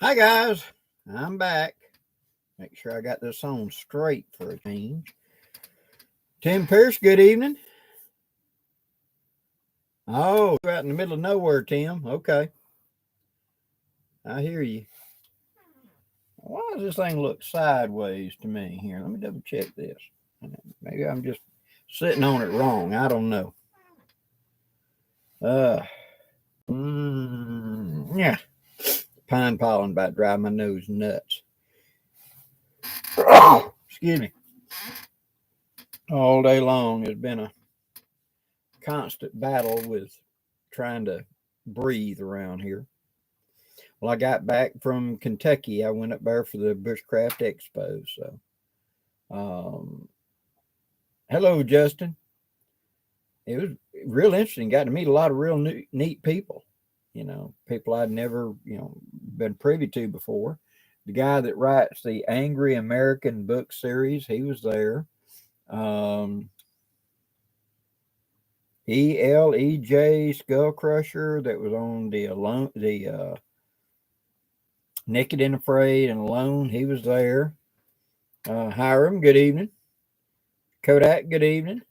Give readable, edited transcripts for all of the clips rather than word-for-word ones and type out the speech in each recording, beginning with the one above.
Hi guys, I'm back. Make sure I got this on straight for a change. Tim Pierce, good evening. Oh, you're out in the middle of nowhere, Tim. Okay, I hear you. Why does this thing look sideways to me here? Let me double check this. Maybe I'm just sitting on it wrong. I don't know. Uh, yeah, pine pollen about driving my nose nuts. Excuse me. All day long has been a constant battle with trying to breathe around here. Well, I got back from Kentucky. I went up there for the Bushcraft Expo. So, um, hello, Justin. It was real interesting. Got to meet a lot of real neat people. People I'd never, been privy to before. The guy that writes the Angry American book series, he was there. Um, ELEJ Skull Crusher that was on the Naked and Afraid and Alone. He was there. Hiram, good evening. Kodak, good evening.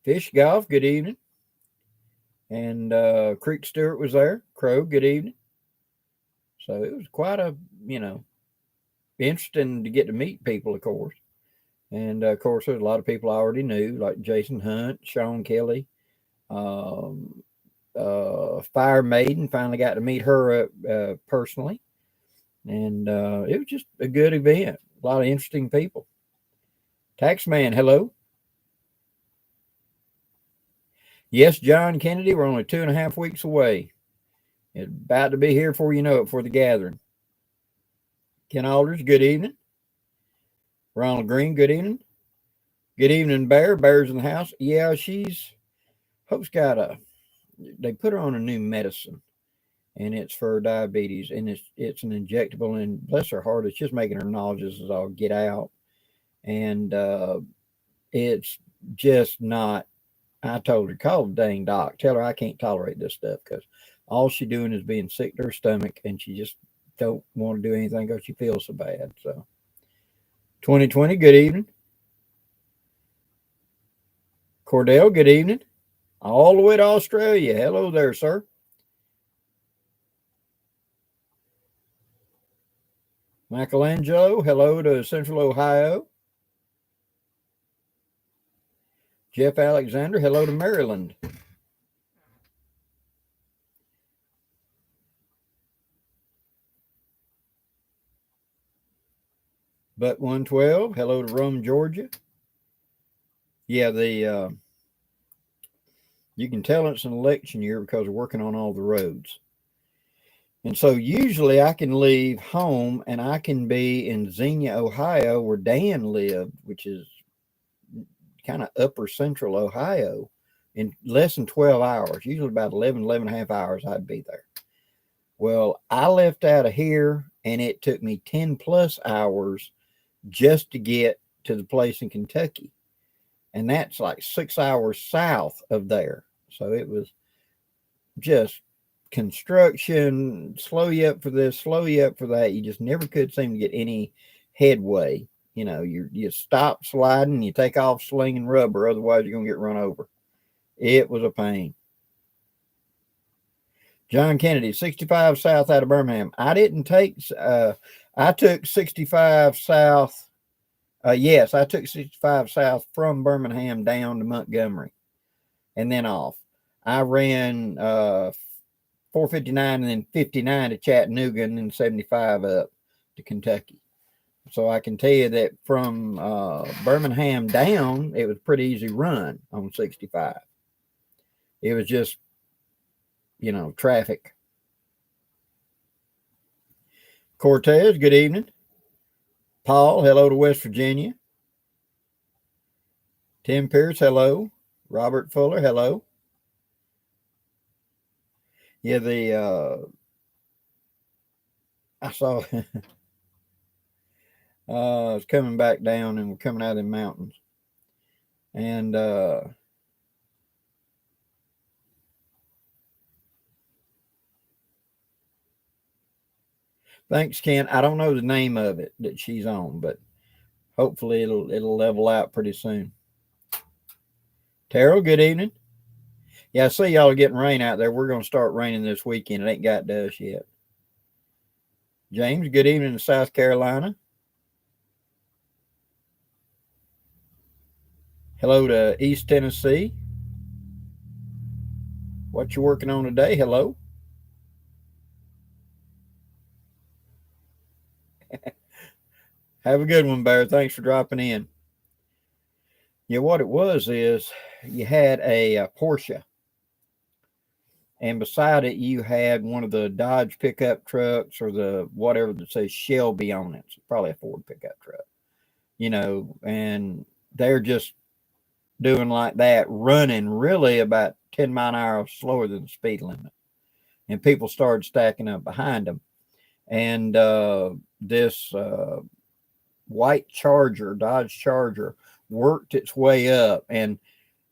Fish Golf, good evening. And Creek Stewart was there. Crow, good evening. So it was quite a, interesting to get to meet people, of course. And of course, there's a lot of people I already knew, like Jason Hunt, Sean Kelly, um, Fire Maiden. Finally got to meet her personally. And it was just a good event. A lot of interesting people. Taxman, hello. Yes, John Kennedy, we're only 2.5 weeks away. It's about to be here before you know it for the gathering. Ken Alders, good evening. Ronald Green, good evening. Good evening, Bear. Bear's in the house. Yeah, Hope's they put her on a new medicine, and it's for diabetes, and it's an injectable, and bless her heart, it's just making her nauseous as all get out. And it's just not. I told her, call the dang doc. Tell her I can't tolerate this stuff because all she's doing is being sick to her stomach, and she just don't want to do anything because she feels so bad. So, 2020, good evening. Cordell, good evening. All the way to Australia. Hello there, sir. Michelangelo, hello to Central Ohio. Jeff Alexander, hello to Maryland. But 112, hello to Rome, Georgia. Yeah, you can tell it's an election year because we're working on all the roads. And so usually I can leave home and I can be in Xenia, Ohio, where Dan lived, which is kind of upper central Ohio, in less than 12 hours, usually about 11 and a half hours, I'd be there. Well, I left out of here and it took me 10 plus hours just to get to the place in Kentucky. And that's like 6 hours south of there. So it was just construction, slow you up for this, slow you up for that. You just never could seem to get any headway. You stop sliding, you take off slinging rubber, otherwise you're going to get run over. It was a pain. John Kennedy, 65 south out of Birmingham. I took 65 south. Yes, I took 65 south from Birmingham down to Montgomery and then off. I ran 459 and then 59 to Chattanooga and then 75 up to Kentucky. So I can tell you that from Birmingham down, it was a pretty easy run on 65. It was just, traffic. Cortez, good evening. Paul, hello to West Virginia. Tim Pierce, hello. Robert Fuller, hello. Yeah, I saw it's coming back down and we're coming out of the mountains. And Thanks, Ken. I don't know the name of it that she's on, but hopefully it'll level out pretty soon. Terrell, good evening. Yeah, I see y'all are getting rain out there. We're going to start raining this weekend. It ain't got to us yet. James, good evening in South Carolina. Hello to East Tennessee. What you working on today? Hello. Have a good one, Bear. Thanks for dropping in. Yeah, what it was is you had a Porsche, and beside it you had one of the Dodge pickup trucks or the whatever that says Shelby on it. It's probably a Ford pickup truck, and they're just doing like that, running really about 10 mph slower than the speed limit. And people started stacking up behind them. And this white Charger, Dodge Charger, worked its way up. And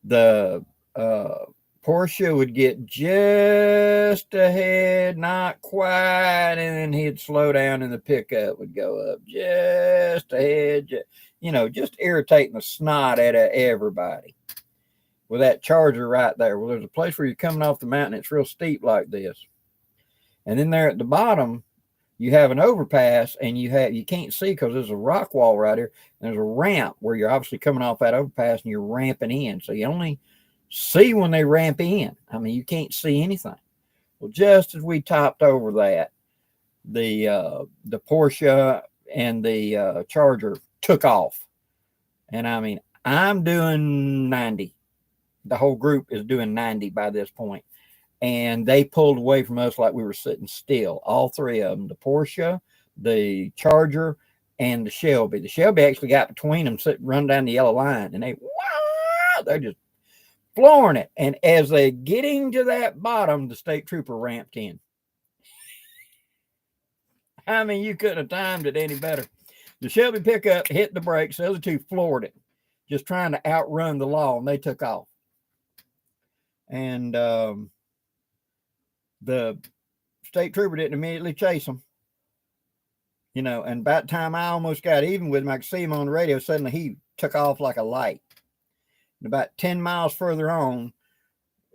the Porsche would get just ahead, not quite, and then he'd slow down and the pickup would go up just ahead, just irritating the snot out of everybody with that Charger right there. Well, there's a place where you're coming off the mountain, it's real steep like this. And then there at the bottom, you have an overpass, and you can't see because there's a rock wall right here. And there's a ramp where you're obviously coming off that overpass and you're ramping in. So you only see when they ramp in. I mean, you can't see anything. Well, just as we topped over that, the Porsche and the Charger took off. And I mean, I'm doing 90. The whole group is doing 90 by this point. And they pulled away from us like we were sitting still. All three of them, the Porsche, the Charger, and the Shelby. The Shelby actually got between them, run down the yellow line, and they're just flooring it. And as they getting to that bottom, the state trooper ramped in. I mean, you couldn't have timed it any better. The Shelby pickup hit the brakes. The other two floored it, just trying to outrun the law, and they took off. And the state trooper didn't immediately chase them. And by the time I almost got even with him, I could see him on the radio. Suddenly he took off like a light. And about 10 miles further on,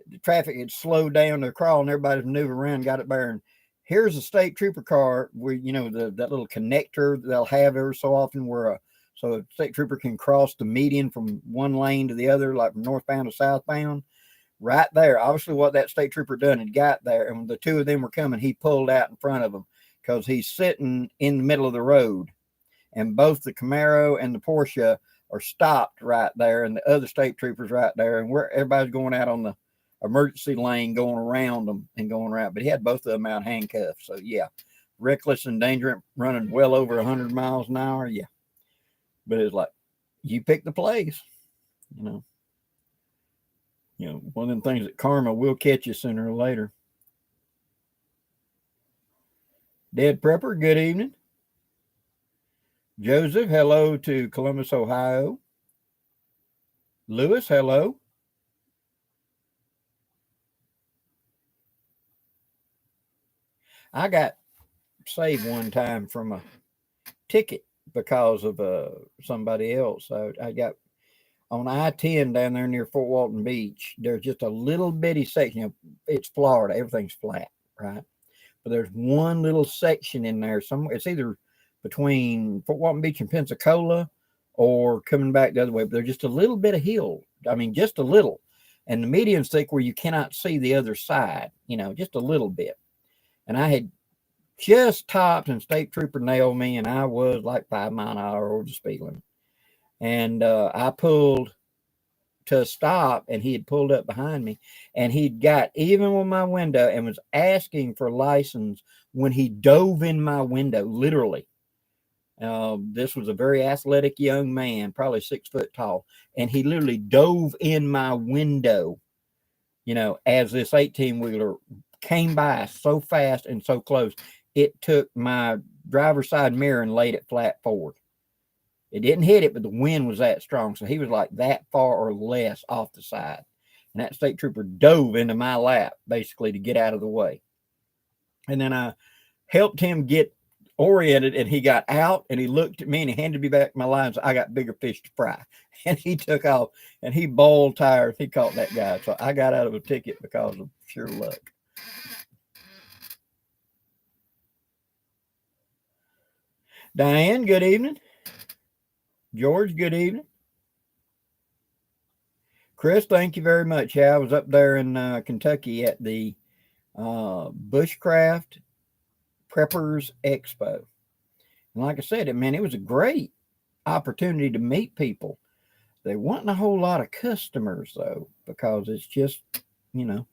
the traffic had slowed down to a crawl, and everybody's maneuvering around, got it there. And here's a state trooper car where, that little connector they'll have every so often so a state trooper can cross the median from one lane to the other, like from northbound to southbound. Right there, obviously what that state trooper done had got there, and when the two of them were coming, he pulled out in front of them because he's sitting in the middle of the road, and both the Camaro and the Porsche are stopped right there, and the other state troopers right there, and everybody's going out on the emergency lane, going around them and going around. But he had both of them out handcuffed. So yeah, reckless and dangerous, running well over 100 miles an hour. Yeah, but it's like you pick the place, one of them things that karma will catch you sooner or later. Dead Prepper, good evening. Joseph, hello to Columbus, Ohio. Lewis, hello. I got saved one time from a ticket because of somebody else. I got on I-10 down there near Fort Walton Beach. There's just a little bitty section. It's Florida. Everything's flat, right? But there's one little section in there somewhere. It's either between Fort Walton Beach and Pensacola or coming back the other way. But there's just a little bit of hill. I mean, just a little. And the median's thick where you cannot see the other side, just a little bit. And I had just topped, and state trooper nailed me, and I was like 5 miles an hour over the speed limit. And I pulled to stop, and he had pulled up behind me, and he'd got even with my window and was asking for license when he dove in my window, literally. This was a very athletic young man, probably 6 foot tall, and he literally dove in my window, as this 18-wheeler came by so fast and so close. It took my driver's side mirror and laid it flat forward. It didn't hit it, but the wind was that strong. So he was like that far or less off the side. And that state trooper dove into my lap, basically, to get out of the way. And then I helped him get oriented, and he got out and he looked at me and he handed me back my lines. I got bigger fish to fry, and he took off and he boiled tires. He caught that guy, so I got out of a ticket because of sheer luck. Diane, good evening. George, good evening. Chris, thank you very much. Yeah, I was up there in Kentucky at the Bushcraft Preppers Expo. And like I said, man, it was a great opportunity to meet people. There wasn't a whole lot of customers, though, because it's just, you know,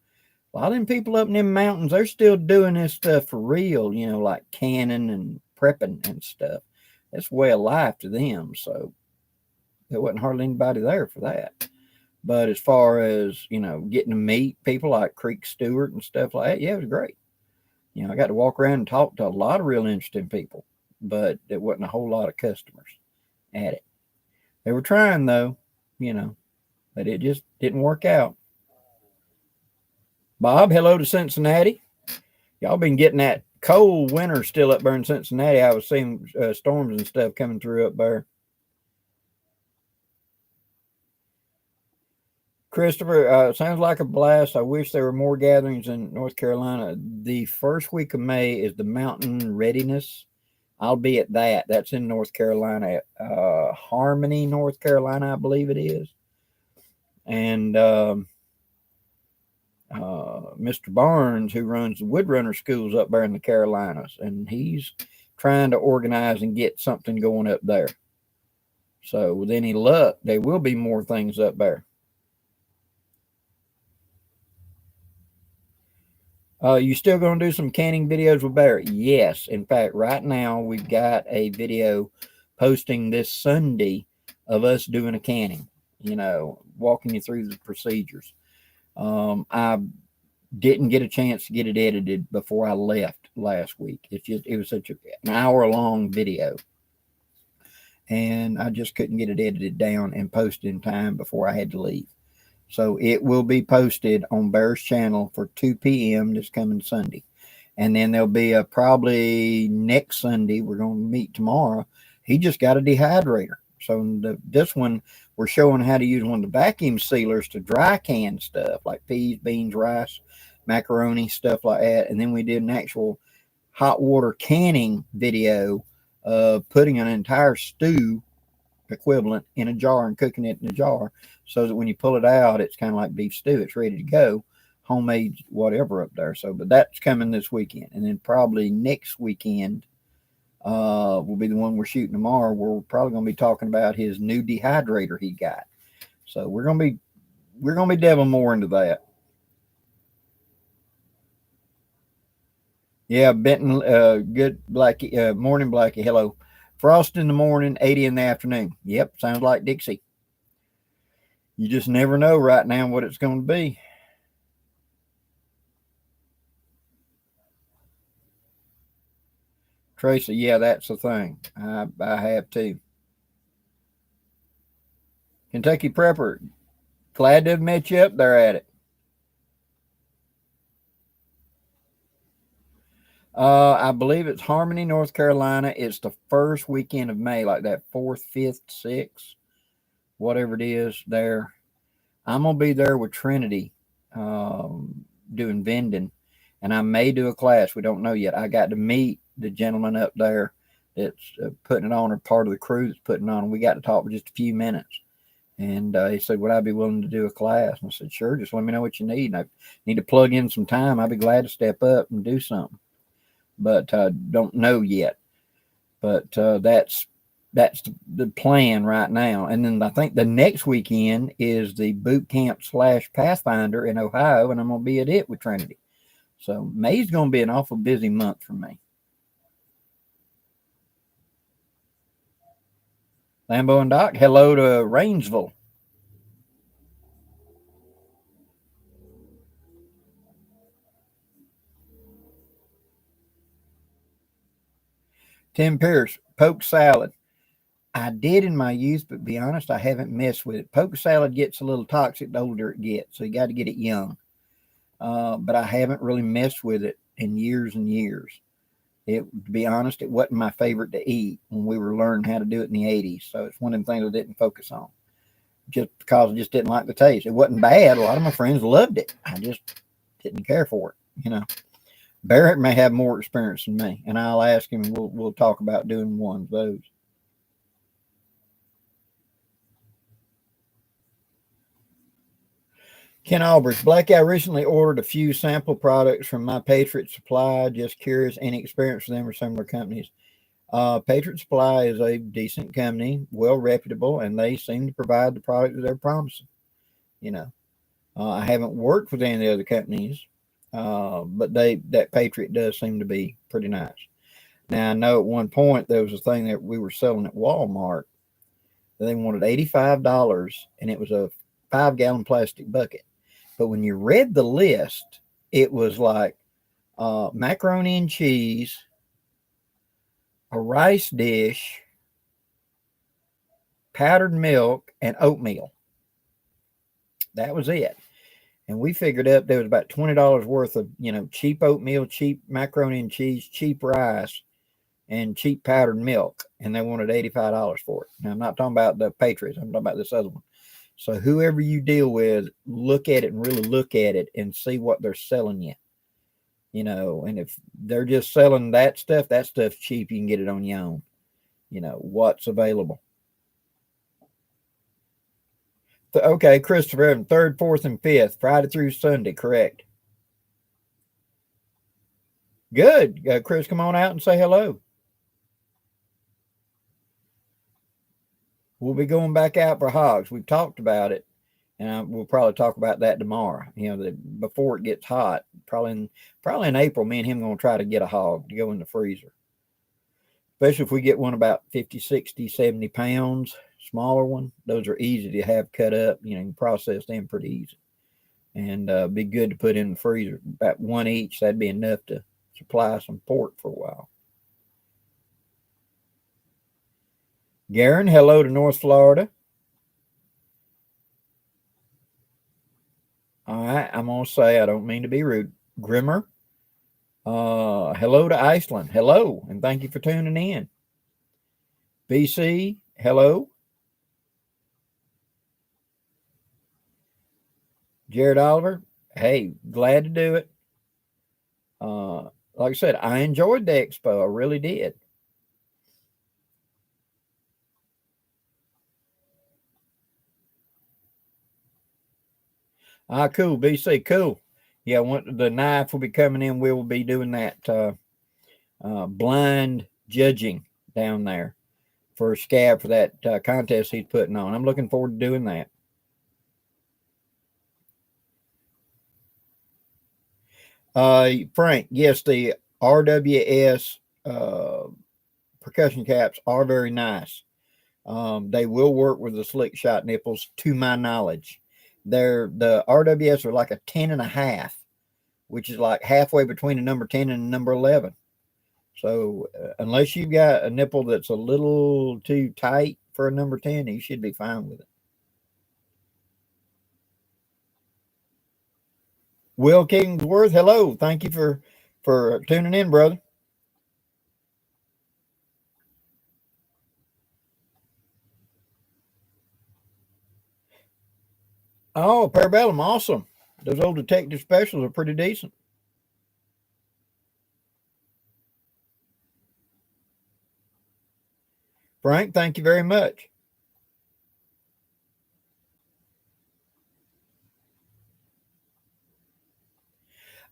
a lot of them people up in them mountains, they're still doing this stuff for real, you know, like canning and prepping and stuff. That's way of life to them. So there wasn't hardly anybody there for that. But as far as, you know, getting to meet people like Creek Stewart and stuff like that, yeah, it was great. You know, I got to walk around and talk to a lot of real interesting people, but there wasn't a whole lot of customers at it. They were trying, though, you know, but it just didn't work out. Bob, hello to Cincinnati. Y'all been getting that cold winter still up there in Cincinnati. I was seeing storms and stuff coming through up there. Christopher, sounds like a blast. I wish there were more gatherings in North Carolina. The first week of May is the Mountain Readiness. I'll be at that. That's in North Carolina, Harmony, North Carolina, I believe it is. And Mr. Barnes, who runs the Woodrunner schools up there in the Carolinas, and he's trying to organize and get something going up there. So with any luck, there will be more things up there. You still going to do some canning videos with Barrett? Yes. In fact, right now we've got a video posting this Sunday of us doing a canning, you know, walking you through the procedures. I didn't get a chance to get it edited before I left last week. It was such an hour-long video, and I just couldn't get it edited down and posted in time before I had to leave. So it will be posted on Bear's channel for 2 p.m. this coming Sunday. And then there'll be a probably next Sunday. We're going to meet tomorrow. He just got a dehydrator. So this one, we're showing how to use one of the vacuum sealers to dry can stuff like peas, beans, rice, macaroni, stuff like that. And then we did an actual hot water canning video of putting an entire stew equivalent in a jar and cooking it in a jar so that when you pull it out, it's kind of like beef stew. It's ready to go, homemade whatever up there. So, but that's coming this weekend. And then probably next weekend will be the one we're shooting tomorrow. We're probably going to be talking about his new dehydrator he got. So we're going to be delving more into that. Yeah, Benton, good Blackie, morning Blackie, hello. Frost in the morning, 80 in the afternoon. Yep, sounds like Dixie. You just never know right now what it's going to be. Tracy, yeah, that's the thing. I have too. Kentucky Prepper, glad to have met you up there at it. I believe it's Harmony, North Carolina. It's the first weekend of May, like that 4th, 5th, 6th, whatever it is there. I'm going to be there with Trinity doing vending, and I may do a class. We don't know yet. I got to meet the gentleman up there that's putting it on, or part of the crew that's putting it on. We got to talk for just a few minutes. And he said, would I be willing to do a class? And I said, sure, just let me know what you need. And I need to plug in some time. I'll be glad to step up and do something. But don't know yet. But that's the plan right now. And then I think the next weekend is the boot camp / Pathfinder in Ohio, and I'm going to be at it with Trinity. So May's going to be an awful busy month for me. Lambo and Doc, hello to Rainsville. Tim Pierce, poke salad. I did in my youth, but to be honest, I haven't messed with it. Poke salad gets a little toxic the older it gets, so you got to get it young. But I haven't really messed with it in years and years. To be honest, it wasn't my favorite to eat when we were learning how to do it in the 80s. So it's one of the things I didn't focus on just because I just didn't like the taste. It wasn't bad. A lot of my friends loved it. I just didn't care for it. Barrett may have more experience than me, and I'll ask him. We'll talk about doing one of those. Ken Albrecht, Blackie, I recently ordered a few sample products from my Patriot Supply. Just curious, any experience with them or similar companies? Patriot Supply is a decent company, well reputable, and they seem to provide the product that they're promising. I haven't worked with any of the other companies, but that Patriot does seem to be pretty nice. Now I know at one point there was a thing that we were selling at Walmart. They wanted $85, and it was a 5-gallon plastic bucket. But when you read the list, it was like macaroni and cheese, a rice dish, powdered milk, and oatmeal. That was it. And we figured up there was about $20 worth of, cheap oatmeal, cheap macaroni and cheese, cheap rice, and cheap powdered milk. And they wanted $85 for it. Now, I'm not talking about the Patriots. I'm talking about this other one. So whoever you deal with, look at it and really look at it and see what they're selling you. And if they're just selling that stuff's cheap. You can get it on your own. What's available. Okay, Christopher Evans, 3rd, 4th, and 5th, Friday through Sunday, correct? Good. Chris, come on out and say hello. We'll be going back out for hogs. We've talked about it, and we'll probably talk about that tomorrow. Before it gets hot, probably in April, me and him are going to try to get a hog to go in the freezer. Especially if we get one about 50, 60, 70 pounds, smaller one. Those are easy to have cut up. You can process them pretty easy. And be good to put in the freezer. About one each, that'd be enough to supply some pork for a while. Garen, hello to North Florida. All right, I'm going to say, I don't mean to be rude. Grimmer, hello to Iceland. Hello, and thank you for tuning in. BC, hello. Jared Oliver, hey, glad to do it. Like I said, I enjoyed the expo. I really did. Cool, BC, cool. Yeah, the knife will be coming in. We will be doing that blind judging down there for a scab for that contest he's putting on. I'm looking forward to doing that. Frank, yes, the RWS percussion caps are very nice. They will work with the slick shot nipples, to my knowledge. The RWS are like a 10.5, which is like halfway between a number 10 and a number 11. So unless you've got a nipple that's a little too tight for a number 10, you should be fine with it. Will Kingsworth, hello. Thank you for tuning in, brother. Oh, Parabellum, awesome. Those old detective specials are pretty decent. Frank, thank you very much.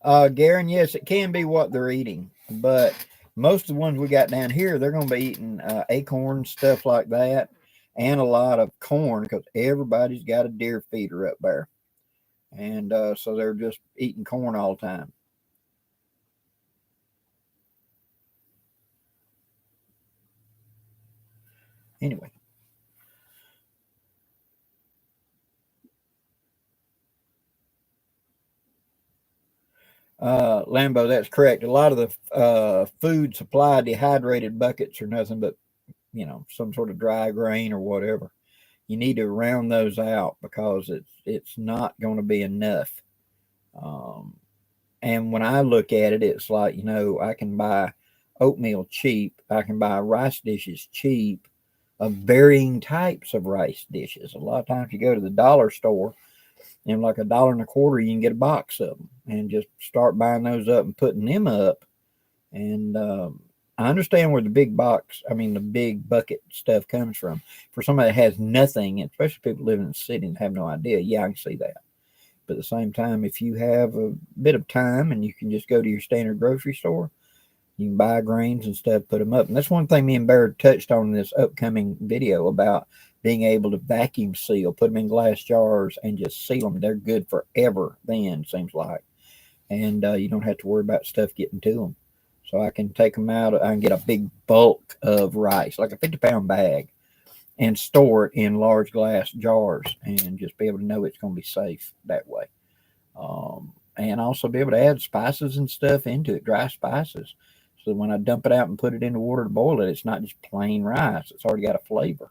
Garen, yes, it can be what they're eating, but most of the ones we got down here, they're going to be eating acorns, stuff like that, and a lot of corn because everybody's got a deer feeder up there. And so they're just eating corn all the time. Anyway. Lambo, that's correct. A lot of the food supply dehydrated buckets are nothing but, some sort of dry grain or whatever. You need to round those out because it's not going to be enough. And when I look at it, it's like, I can buy oatmeal cheap. I can buy rice dishes cheap of varying types of rice dishes. A lot of times you go to the dollar store and like $1.25, you can get a box of them and just start buying those up and putting them up. And I understand where the big box, I mean, the big bucket stuff comes from. For somebody that has nothing, especially people living in the city and have no idea, yeah, I can see that. But at the same time, if you have a bit of time and you can just go to your standard grocery store, you can buy grains and stuff, put them up. And that's one thing me and Bear touched on in this upcoming video about being able to vacuum seal, put them in glass jars and just seal them. They're good forever then, seems like. And you don't have to worry about stuff getting to them. So I can take them out. I can get a big bulk of rice, like a 50-pound bag, and store it in large glass jars and just be able to know it's going to be safe that way. And also be able to add spices and stuff into it, dry spices. So when I dump it out and put it in the water to boil it, it's not just plain rice. It's already got a flavor.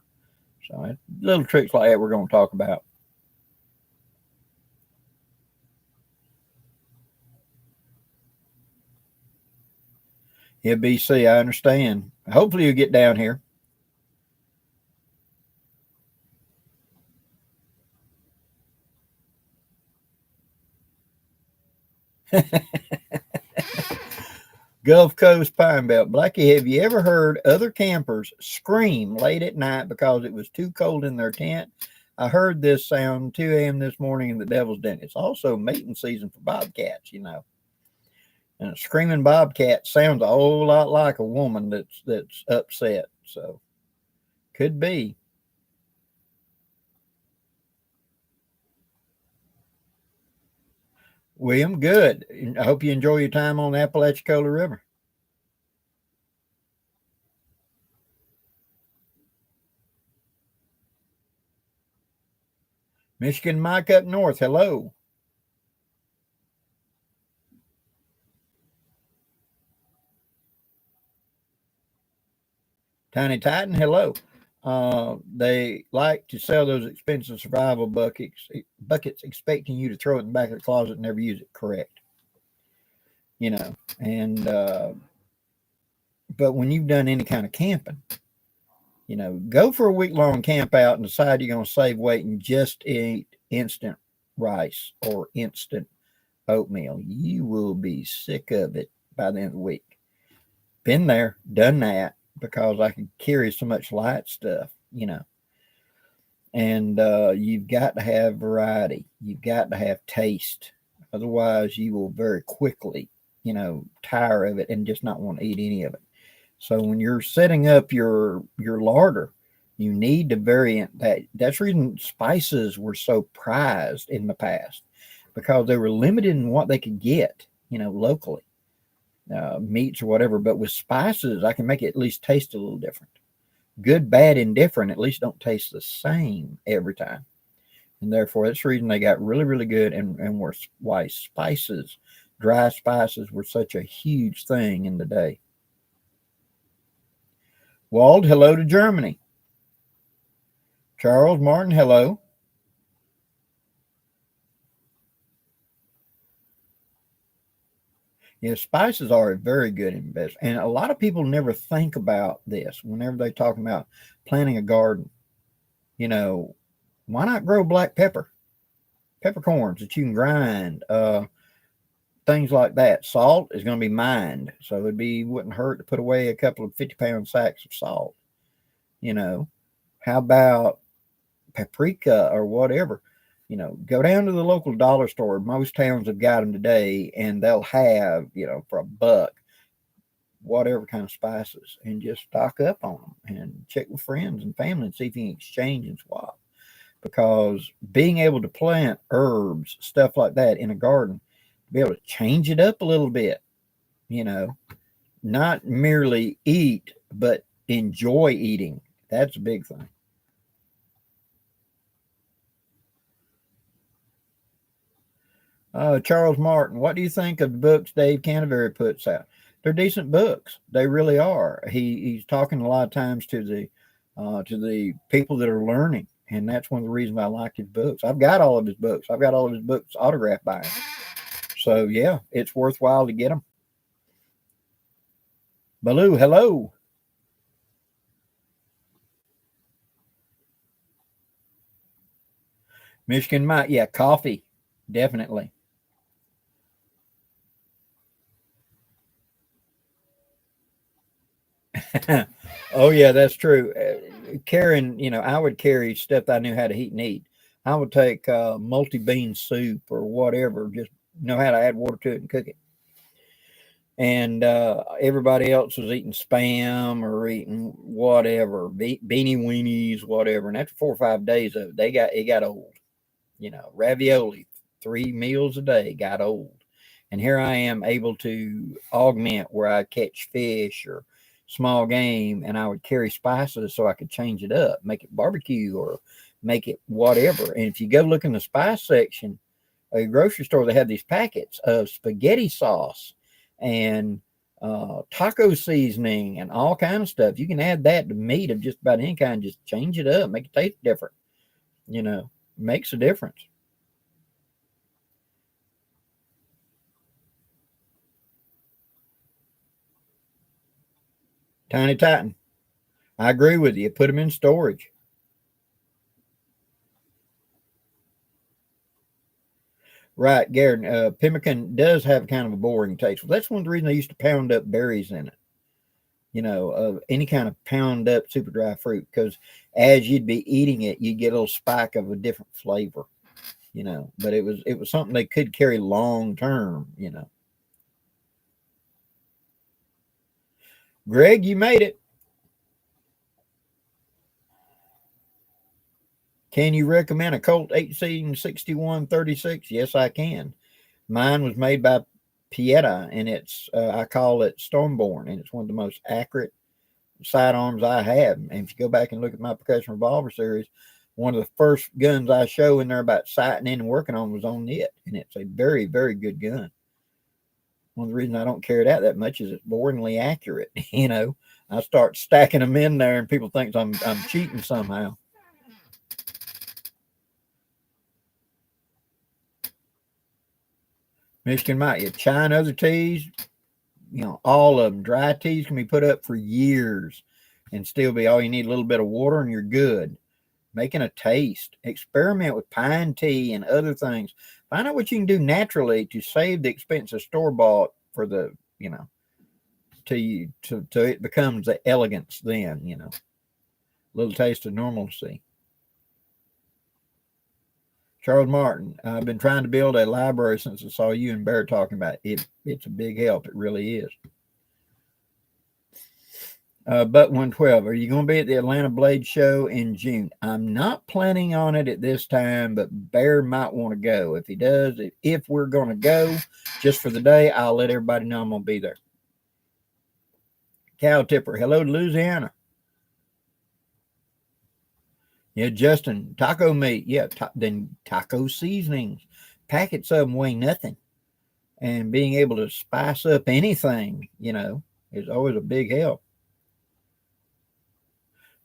So little tricks like that we're going to talk about. Yeah, BC, I understand. Hopefully you get down here. Gulf Coast Pine Belt. Blackie, have you ever heard other campers scream late at night because it was too cold in their tent? I heard this sound 2 a.m. this morning in the Devil's Den. It's also mating season for bobcats, you know. And a screaming bobcat sounds a whole lot like a woman that's upset. So could be. William, good. I hope you enjoy your time on the Apalachicola River. Michigan Mike up north, hello. Tiny Titan, hello. They like to sell those expensive survival buckets, expecting you to throw it in the back of the closet and never use it. Correct. You know, and but when you've done any kind of camping, you know, go for a week-long camp out and decide you're going to save weight and just eat instant rice or instant oatmeal. You will be sick of it by the end of the week. Been there, done that, because I can carry so much light stuff, you know. And you've got to have variety. You've got to have taste. Otherwise, you will very quickly, you know, tire of it and just not want to eat any of it. So when you're setting up your larder, you need to vary that. That's the reason spices were so prized in the past, because they were limited in what they could get, you know, locally, meats or whatever. But with spices, I can make it at least taste a little different. Good, bad, indifferent, at least don't taste the same every time. And therefore, that's the reason they got really, really good, and why spices, dry spices, were such a huge thing in the day. Wald, hello to Germany. Charles Martin, hello. Yeah, spices are a very good investment. And a lot of people never think about this whenever they're talking about planting a garden. You know, why not grow black peppercorns that you can grind, things like that. Salt is going to be mined, so wouldn't hurt to put away a couple of 50-pound sacks of salt. You know, how about paprika or whatever? You know, go down to the local dollar store. Most towns have got them today, and they'll have, you know, for $1, whatever kind of spices, and just stock up on them and check with friends and family and see if you can exchange and swap. Because being able to plant herbs, stuff like that in a garden, be able to change it up a little bit, you know, not merely eat, but enjoy eating. That's a big thing. Charles Martin, what do you think of the books Dave Canterbury puts out? They're decent books. They really are. He's talking a lot of times to the people that are learning, and that's one of the reasons I like his books. I've got all of his books. I've got all of his books autographed by him. So yeah, it's worthwhile to get them. Baloo, hello. Michigan Mike, yeah, coffee, definitely. Oh yeah, that's true. Carrying, I would carry stuff that I knew how to heat and eat. I would take multi-bean soup or whatever, just know how to add water to it and cook it. And everybody else was eating spam or eating whatever, beanie weenies, whatever. And after 4 or 5 days of it, it got old. Ravioli, 3 meals a day got old. And here I am able to augment where I catch fish or small game, and I would carry spices so I could change it up, make it barbecue or make it whatever. And if you go look in the spice section of a grocery store, they have these packets of spaghetti sauce and taco seasoning and all kind of stuff. You can add that to meat of just about any kind, just change it up, make it taste different. Makes a difference. Tiny Titan. I agree with you. Put them in storage. Right, Garen. Pemmican does have kind of a boring taste. Well, that's one of the reasons I used to pound up berries in it. Any kind of pound up super dry fruit, because as you'd be eating it, you get a little spike of a different flavor. But it was something they could carry long term. Greg, you made it. Can you recommend a Colt 1861-36? Yes, I can. Mine was made by Pieta, and I call it Stormborn, and it's one of the most accurate sidearms I have. And if you go back and look at my percussion revolver series, one of the first guns I show in there about sighting in and working on was on it, and it's a very, very good gun. One of the reasons I don't carry it out that much is it's boringly accurate. I start stacking them in there, and people think I'm cheating somehow. Michigan Mike, yeah, chai and other teas, all of them. Dry teas can be put up for years and still be all you need a little bit of water and you're good. Making a taste. Experiment with pine tea and other things. Find out what you can do naturally to save the expense of store bought for the, to it becomes the elegance then. Little taste of normalcy. Charles Martin, I've been trying to build a library since I saw you and Bear talking about it. It's a big help. It really is. But 112, are you going to be at the Atlanta Blade Show in June? I'm not planning on it at this time, but Bear might want to go. If he does, if we're going to go just for the day, I'll let everybody know I'm going to be there. Cow Tipper, hello to Louisiana. Yeah, Justin, taco meat. Yeah, then taco seasonings. Packets of them weigh nothing. And being able to spice up anything, is always a big help.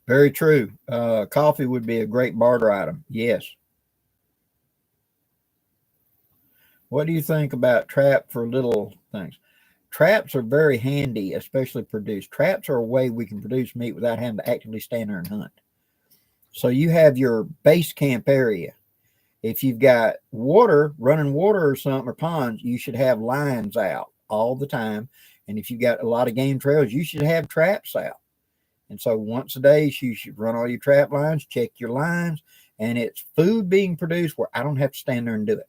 Very true. Coffee would be a great barter item. Yes. What do you think about trap for little things? Traps are very handy, especially produced. Traps are a way we can produce meat without having to actively stand there and hunt. So you have your base camp area. If you've got running water or something, or ponds, you should have lines out all the time. And if you've got a lot of game trails, you should have traps out. And so once a day, you should run all your trap lines, check your lines, and it's food being produced where I don't have to stand there and do it.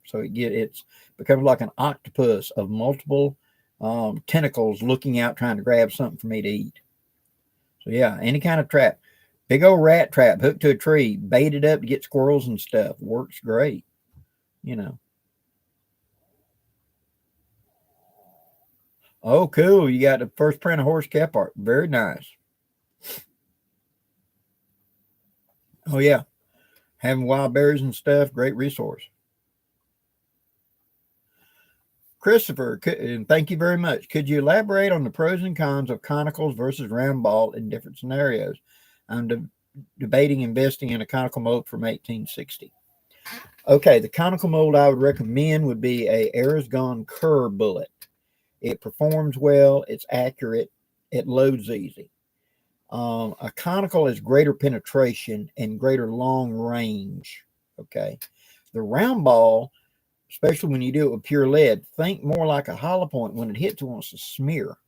So it's becomes like an octopus of multiple tentacles looking out, trying to grab something for me to eat. So yeah, any kind of trap. Big old rat trap hooked to a tree, baited up to get squirrels and stuff. Works great. Oh, cool. You got the first print of horse cap art. Very nice. Oh, yeah. Having wild berries and stuff, great resource. Christopher, and thank you very much. Could you elaborate on the pros and cons of conicals versus round ball in different scenarios? I'm debating investing in a conical mold from 1860. Okay, the conical mold I would recommend would be a Arizgon Kerr bullet. It performs well. It's accurate. It loads easy. A conical is greater penetration and greater long range. Okay. The round ball, especially when you do it with pure lead, think more like a hollow point. When it hits, it wants to smear.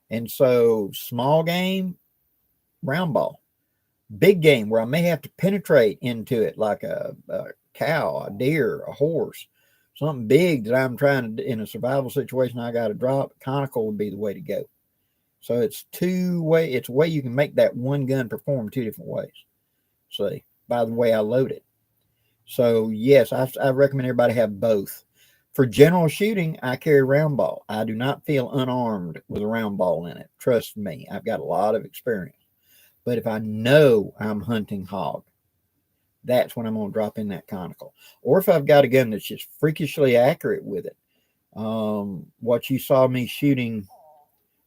And so small game, round ball. Big game where I may have to penetrate into it like a cow, a deer, a horse, something big that I'm trying to, in a survival situation, I got to drop. Conical would be the way to go. So it's two-way. It's a way you can make that one gun perform two different ways. See, by the way I load it. So yes, I recommend everybody have both. For general shooting, I carry round ball. I do not feel unarmed with a round ball in it. Trust me, I've got a lot of experience. But if I know I'm hunting hog, that's when I'm going to drop in that conical. Or if I've got a gun that's just freakishly accurate with it. What you saw me shooting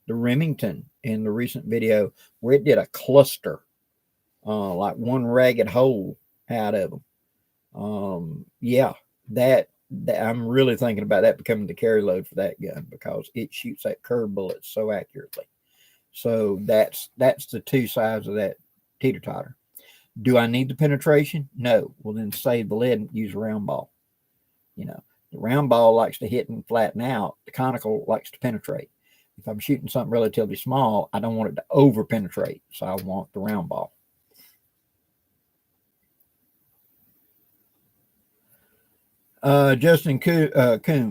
the Remington in the recent video where it did a cluster, like one ragged hole out of them. Yeah, that I'm really thinking about that becoming the carry load for that gun because it shoots that curve bullet so accurately. So that's the two sides of that teeter-totter. Do I need the penetration? No. Well, then save the lead and use a round ball. You know, the round ball likes to hit and flatten out. The conical likes to penetrate. If I'm shooting something relatively small, I don't want it to over penetrate. So I want the round ball. Justin Kuhn,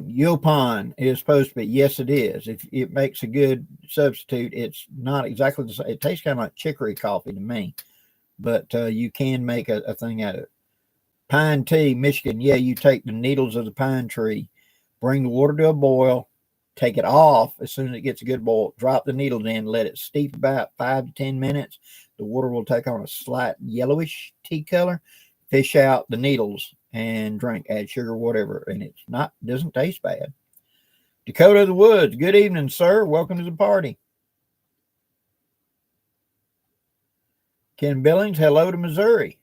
Yulpon is supposed to be. Yes, it is. If it makes a good substitute, it's not exactly the same. It tastes kind of like chicory coffee to me, but you can make a thing out of it. Pine tea, Michigan. Yeah, you take the needles of the pine tree, bring the water to a boil, take it off as soon as it gets a good boil, drop the needles in, let it steep about 5 to 10 minutes. The water will take on a slight yellowish tea color. Fish out the needles and drink, add sugar, whatever, and it's not, doesn't taste bad. Dakota of the Woods, good evening, sir. Welcome to the party. Ken Billings, hello to Missouri.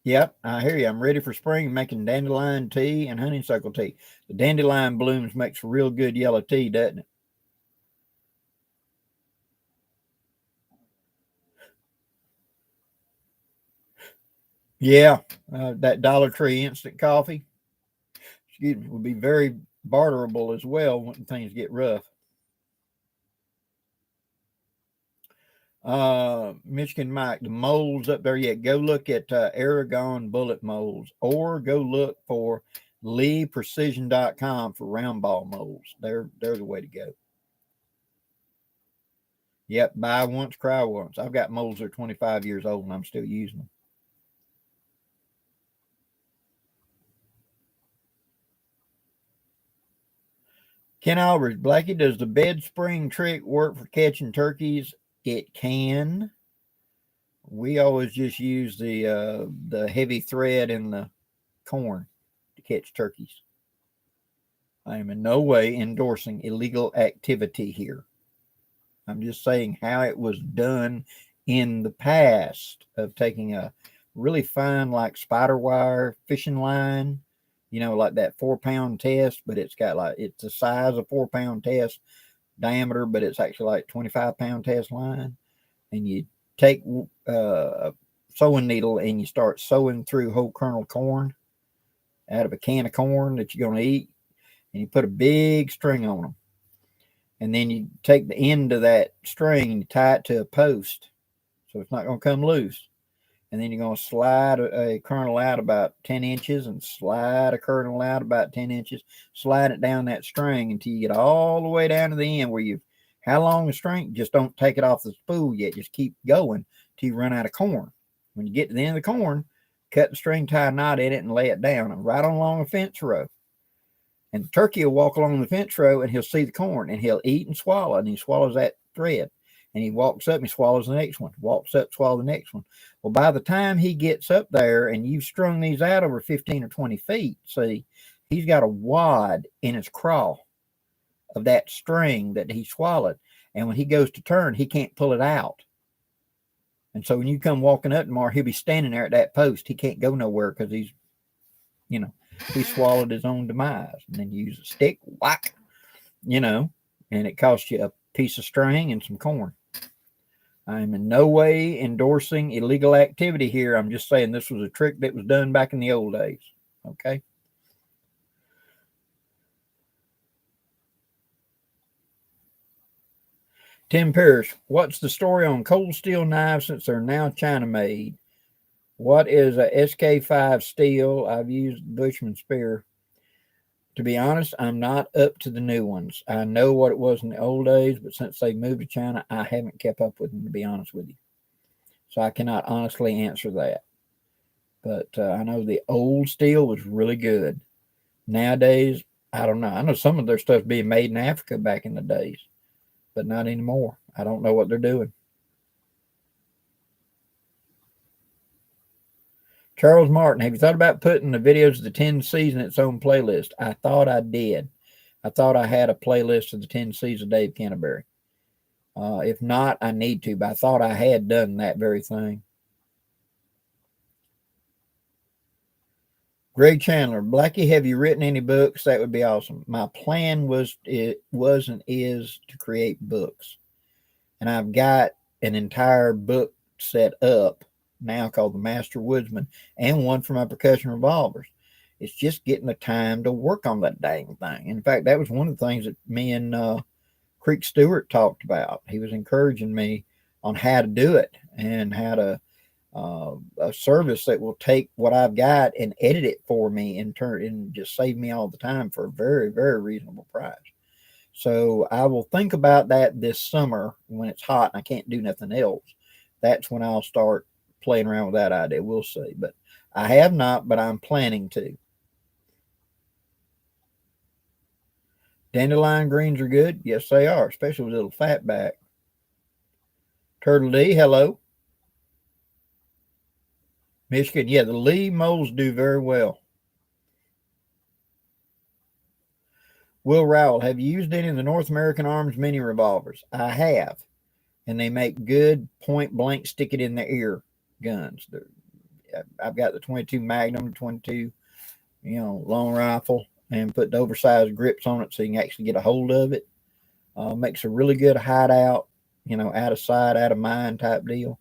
Yep, I hear you. I'm ready for spring, making dandelion tea and honeysuckle tea. The dandelion blooms makes real good yellow tea, doesn't it? Yeah, that Dollar Tree instant coffee, excuse me, would be very barterable as well when things get rough. Michigan Mike, the molds up there yet. Go look at Aragon bullet molds or go look for leeprecision.com for round ball molds. They're the way to go. Yep, buy once, cry once. I've got molds that are 25 years old and I'm still using them. Ken Albridge, Blackie, does the bed spring trick work for catching turkeys? It can. We always just use the heavy thread in the corn to catch turkeys. I am in no way endorsing illegal activity here. I'm just saying how it was done in the past of taking a really fine, like spider wire fishing line, you know, like that 4-pound test, but it's got like, it's the size of 4-pound test diameter, but it's actually like 25-pound test line. And you take a sewing needle and you start sewing through whole kernel corn out of a can of corn that you're going to eat. And you put a big string on them. And then you take the end of that string and you tie it to a post so it's not going to come loose. And then you're going to slide a kernel out about 10 inches and slide a kernel out about 10 inches, slide it down that string until you get all the way down to the end where how long the string? Just don't take it off the spool yet. Just keep going till you run out of corn. When you get to the end of the corn, cut the string, tie a knot in it, and lay it down right on along a fence row. And the turkey will walk along the fence row and he'll see the corn and he'll eat and swallow. And he swallows that thread. And he walks up and he swallows the next one. Walks up, swallow the next one. Well, by the time he gets up there and you've strung these out over 15 or 20 feet, see, he's got a wad in his craw of that string that he swallowed. And when he goes to turn, he can't pull it out. And so when you come walking up tomorrow, he'll be standing there at that post. He can't go nowhere because he's, you know, he swallowed his own demise. And then you use a stick, whack, and it costs you a piece of string and some corn. I'm in no way endorsing illegal activity here. I'm just saying this was a trick that was done back in the old days. Okay. Tim Parrish, what's the story on cold steel knives since they're now China made? What is a SK5 steel? I've used Bushman spear. To be honest, I'm not up to the new ones. I know what it was in the old days, but since they moved to China, I haven't kept up with them, to be honest with you. So I cannot honestly answer that. But I know the old steel was really good. Nowadays, I don't know. I know some of their stuff being made in Africa back in the days, but not anymore. I don't know what they're doing. Charles Martin, have you thought about putting the videos of the 10 C's in its own playlist? I thought I did. I thought I had a playlist of the 10 C's of Dave Canterbury. If not, I need to, but I thought I had done that very thing. Greg Chandler, Blackie, have you written any books? That would be awesome. My plan was and is to create books. And I've got an entire book set up now called The Master Woodsman and one for my percussion revolvers. It's just getting the time to work on that dang thing. In fact, that was one of the things that me and Creek Stewart talked about. He was encouraging me on how to do it and how to a service that will take what I've got and edit it for me and turn and just save me all the time for a very, very reasonable price. So I will think about that this summer when it's hot and I can't do nothing else. That's when I'll start playing around with that idea. We'll see. But I have not, but I'm planning to. Dandelion greens are good. Yes, they are, especially with a little fat back. Turtle D, hello. Michigan, yeah, the Lee molds do very well. Will Rowell, have you used any of the North American Arms mini revolvers? I have, and they make good point blank, stick it in the ear guns. I've got the 22 Magnum, 22, long rifle, and put the oversized grips on it so you can actually get a hold of it. Makes a really good hideout, out of sight, out of mind type deal.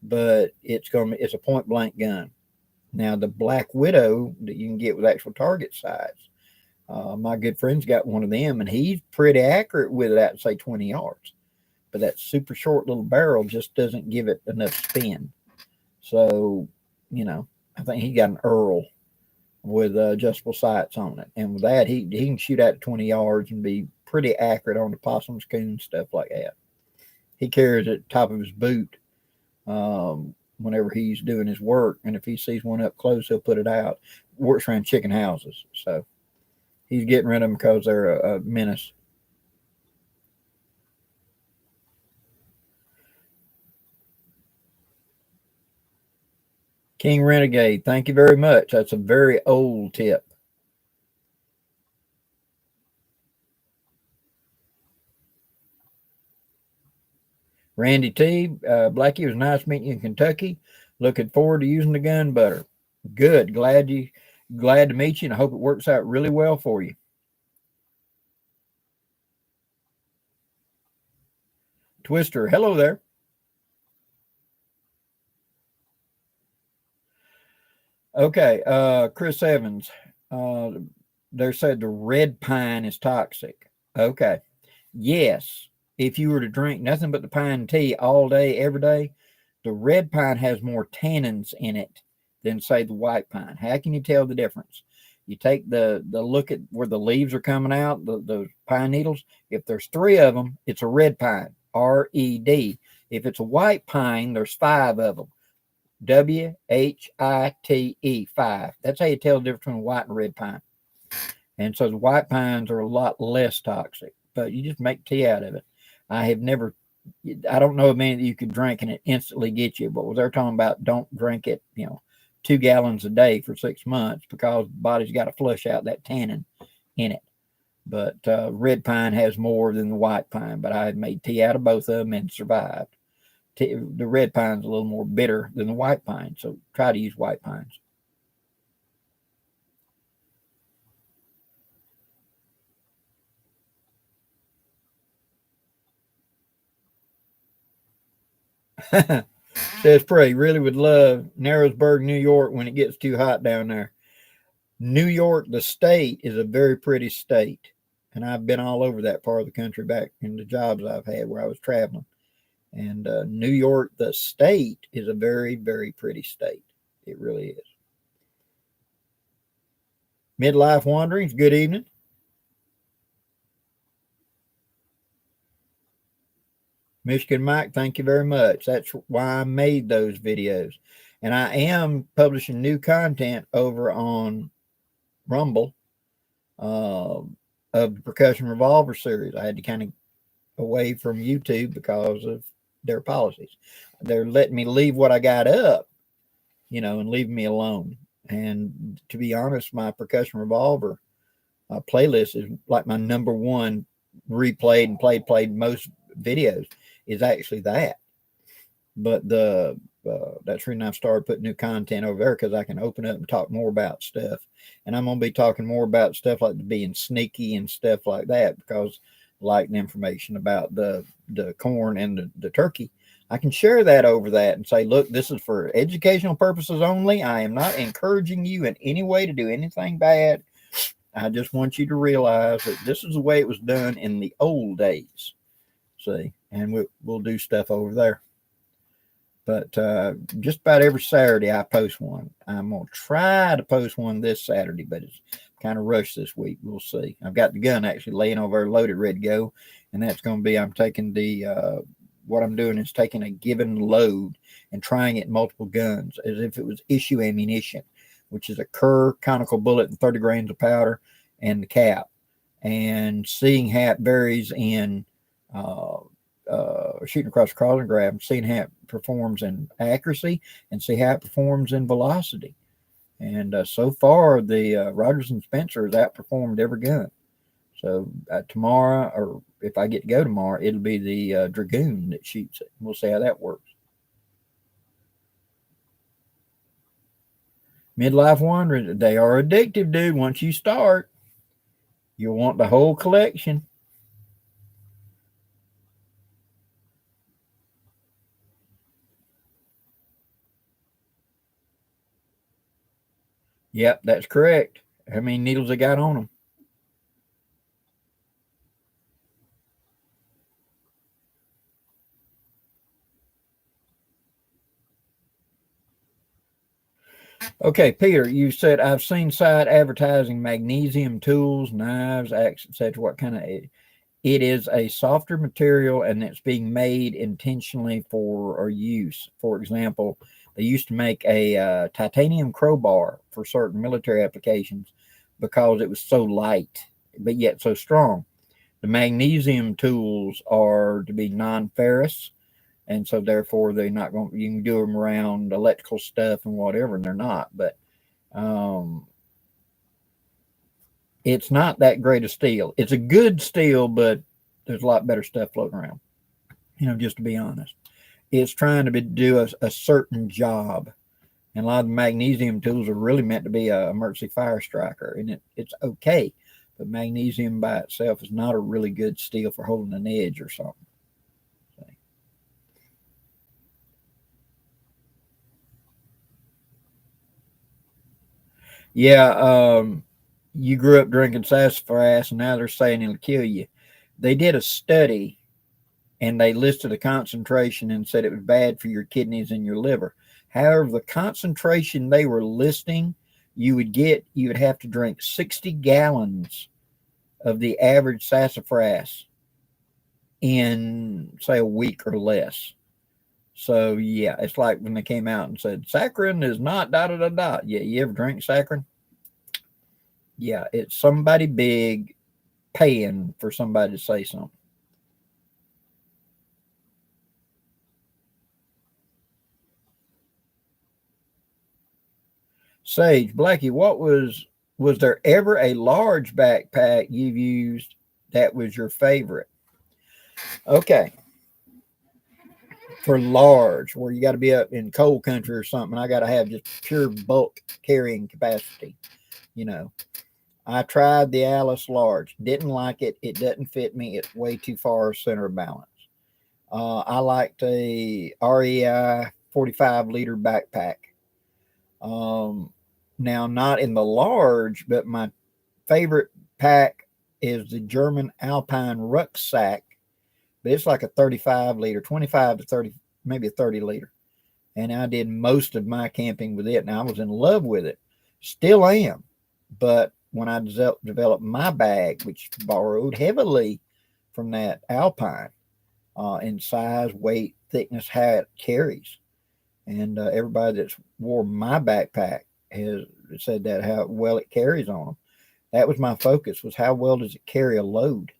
But it's a point blank gun. Now the Black Widow that you can get with actual target size, my good friend's got one of them, and he's pretty accurate with it at say 20 yards. But that super short little barrel just doesn't give it enough spin. So, I think he got an Earl with adjustable sights on it, and with that he can shoot out to 20 yards and be pretty accurate on the possums, coons, stuff like that. He carries it at the top of his boot. Whenever he's doing his work, and if he sees one up close, he'll put it out. Works around chicken houses, so he's getting rid of them because they're a menace. King Renegade, thank you very much. That's a very old tip. Randy T, Blackie, it was nice meeting you in Kentucky. Looking forward to using the gun butter. Good. Glad to meet you, and I hope it works out really well for you. Twister, hello there. Okay, Chris Evans. They said the red pine is toxic. Okay. Yes. If you were to drink nothing but the pine tea all day, every day, the red pine has more tannins in it than, say, the white pine. How can you tell the difference? You take the look at where the leaves are coming out, the pine needles. If there's 3 of them, it's a red pine, RED. If it's a white pine, there's 5 of them, WHITE, 5. That's how you tell the difference between white and red pine. And so the white pines are a lot less toxic, but you just make tea out of it. I don't know of any that you could drink and it instantly get you, but they're talking about, don't drink it, 2 gallons a day for 6 months because the body's got to flush out that tannin in it. But red pine has more than the white pine, but I have made tea out of both of them and survived. The red pine's a little more bitter than the white pine, so try to use white pines. Says Pray, really would love Narrowsburg, New York when it gets too hot down there. New York, the state, is a very pretty state. And I've been all over that part of the country back in the jobs I've had where I was traveling. And New York, the state, is a very, very pretty state. It really is. Midlife Wanderings, good evening. Michigan Mike, thank you very much. That's why I made those videos. And I am publishing new content over on Rumble of the Percussion Revolver series. I had to kind of away from YouTube because of their policies. They're letting me leave what I got up, and leave me alone. And to be honest, my Percussion Revolver playlist is like my number one replayed and played most videos is actually that. But that's the reason I've started putting new content over there, because I can open up and talk more about stuff. And I'm going to be talking more about stuff like being sneaky and stuff like that, because like the information about the corn and the turkey, I can share that over that and say, look, this is for educational purposes only. I am not encouraging you in any way to do anything bad. I just want you to realize that this is the way it was done in the old days. See, and we'll do stuff over there. But just about every Saturday I post one. I'm going to try to post one this Saturday, but it's kind of rushed this week. We'll see. I've got the gun actually laying over there loaded, ready to go. And that's going to be, I'm taking what I'm doing is taking a given load and trying it in multiple guns as if it was issue ammunition, which is a Kerr conical bullet and 30 grains of powder and the cap. And seeing how it varies in shooting across the crossing grab, seeing how it performs in accuracy and see how it performs in velocity. And so far, the Rogers and Spencer has outperformed every gun. So tomorrow, or if I get to go tomorrow, it'll be the Dragoon that shoots it. We'll see how that works. Midlife Wanderers, they are addictive, dude. Once you start, you'll want the whole collection. Yep, that's correct. How many needles they got on them? Okay, Peter, you said I've seen site advertising magnesium tools, knives, axe, etc. What kind of it is a softer material and it's being made intentionally for use. For example, they used to make a titanium crowbar for certain military applications because it was so light, but yet so strong. The magnesium tools are to be non-ferrous, and so therefore they're not going. You can do them around electrical stuff and whatever, and they're not. But it's not that great a steel. It's a good steel, but there's a lot better stuff floating around. Just to be honest, it's trying to do a certain job, and a lot of the magnesium tools are really meant to be a emergency fire striker, and it's okay. But magnesium by itself is not a really good steel for holding an edge or something. Yeah, you grew up drinking sassafras, and now they're saying it'll kill you. They did a study, and they listed a concentration and said it was bad for your kidneys and your liver. However, the concentration they were listing, you would have to drink 60 gallons of the average sassafras in, say, a week or less. So, yeah, it's like when they came out and said, saccharin is not da-da-da-da. Yeah, you ever drink saccharin? Yeah, it's somebody big paying for somebody to say something. Sage, Blackie, was there ever a large backpack you've used that was your favorite? Okay. For large, where you got to be up in cold country or something, I got to have just pure bulk carrying capacity. I tried the Alice large, didn't like it. It doesn't fit me. It's way too far center of balance. I liked a REI 45-liter backpack. Um, Now, not in the large, but my favorite pack is the German Alpine rucksack. But it's like a 35-liter, 25 to 30, maybe a 30-liter. And I did most of my camping with it. And I was in love with it. Still am. But when I developed my bag, which borrowed heavily from that Alpine in size, weight, thickness, how it carries. And everybody that's wore my backpack has said that how well it carries on them. That was my focus, was how well does it carry a load.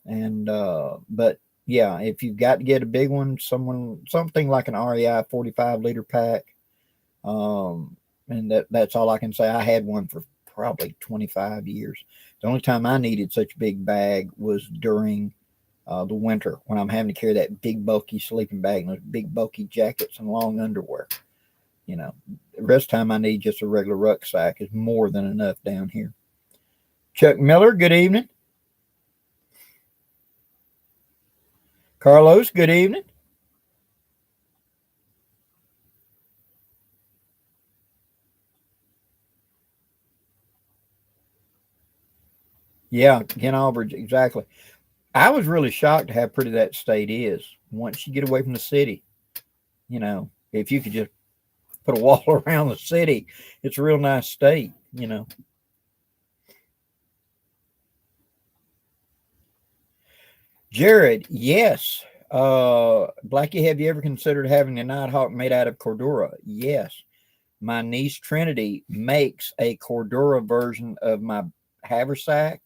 And but yeah, if you've got to get a big one, something like an REI 45-liter pack, and that's all I can say. I had one for probably 25 years. The only time I needed such a big bag was during the winter when I'm having to carry that big bulky sleeping bag and those big bulky jackets and long underwear. You know, the rest of the time I need just a regular rucksack is more than enough down here. Chuck Miller, good evening. Carlos, good evening. Yeah, Ken Albridge, exactly. I was really shocked how pretty that state is once you get away from the city. You know, if you could just put a wall around the city, it's a real nice state, you know. Jared, yes. Blackie, have you ever considered having a Nighthawk made out of Cordura? Yes. My niece Trinity makes a Cordura version of my haversack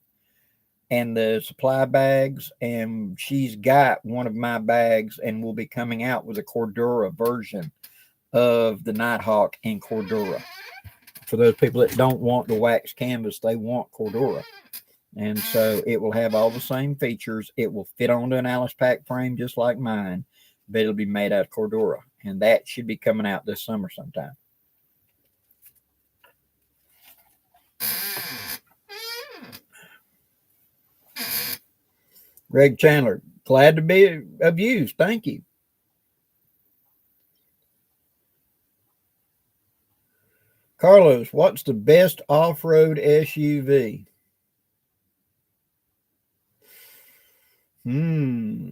and the supply bags, and she's got one of my bags and will be coming out with a Cordura version of the Nighthawk in Cordura. For those people that don't want the wax canvas, they want Cordura. And so it will have all the same features. It will fit onto an Alice pack frame just like mine, but it'll be made out of Cordura. And that should be coming out this summer sometime. Greg Chandler, glad to be of use. Thank you. Carlos, what's the best off-road SUV? Hmm.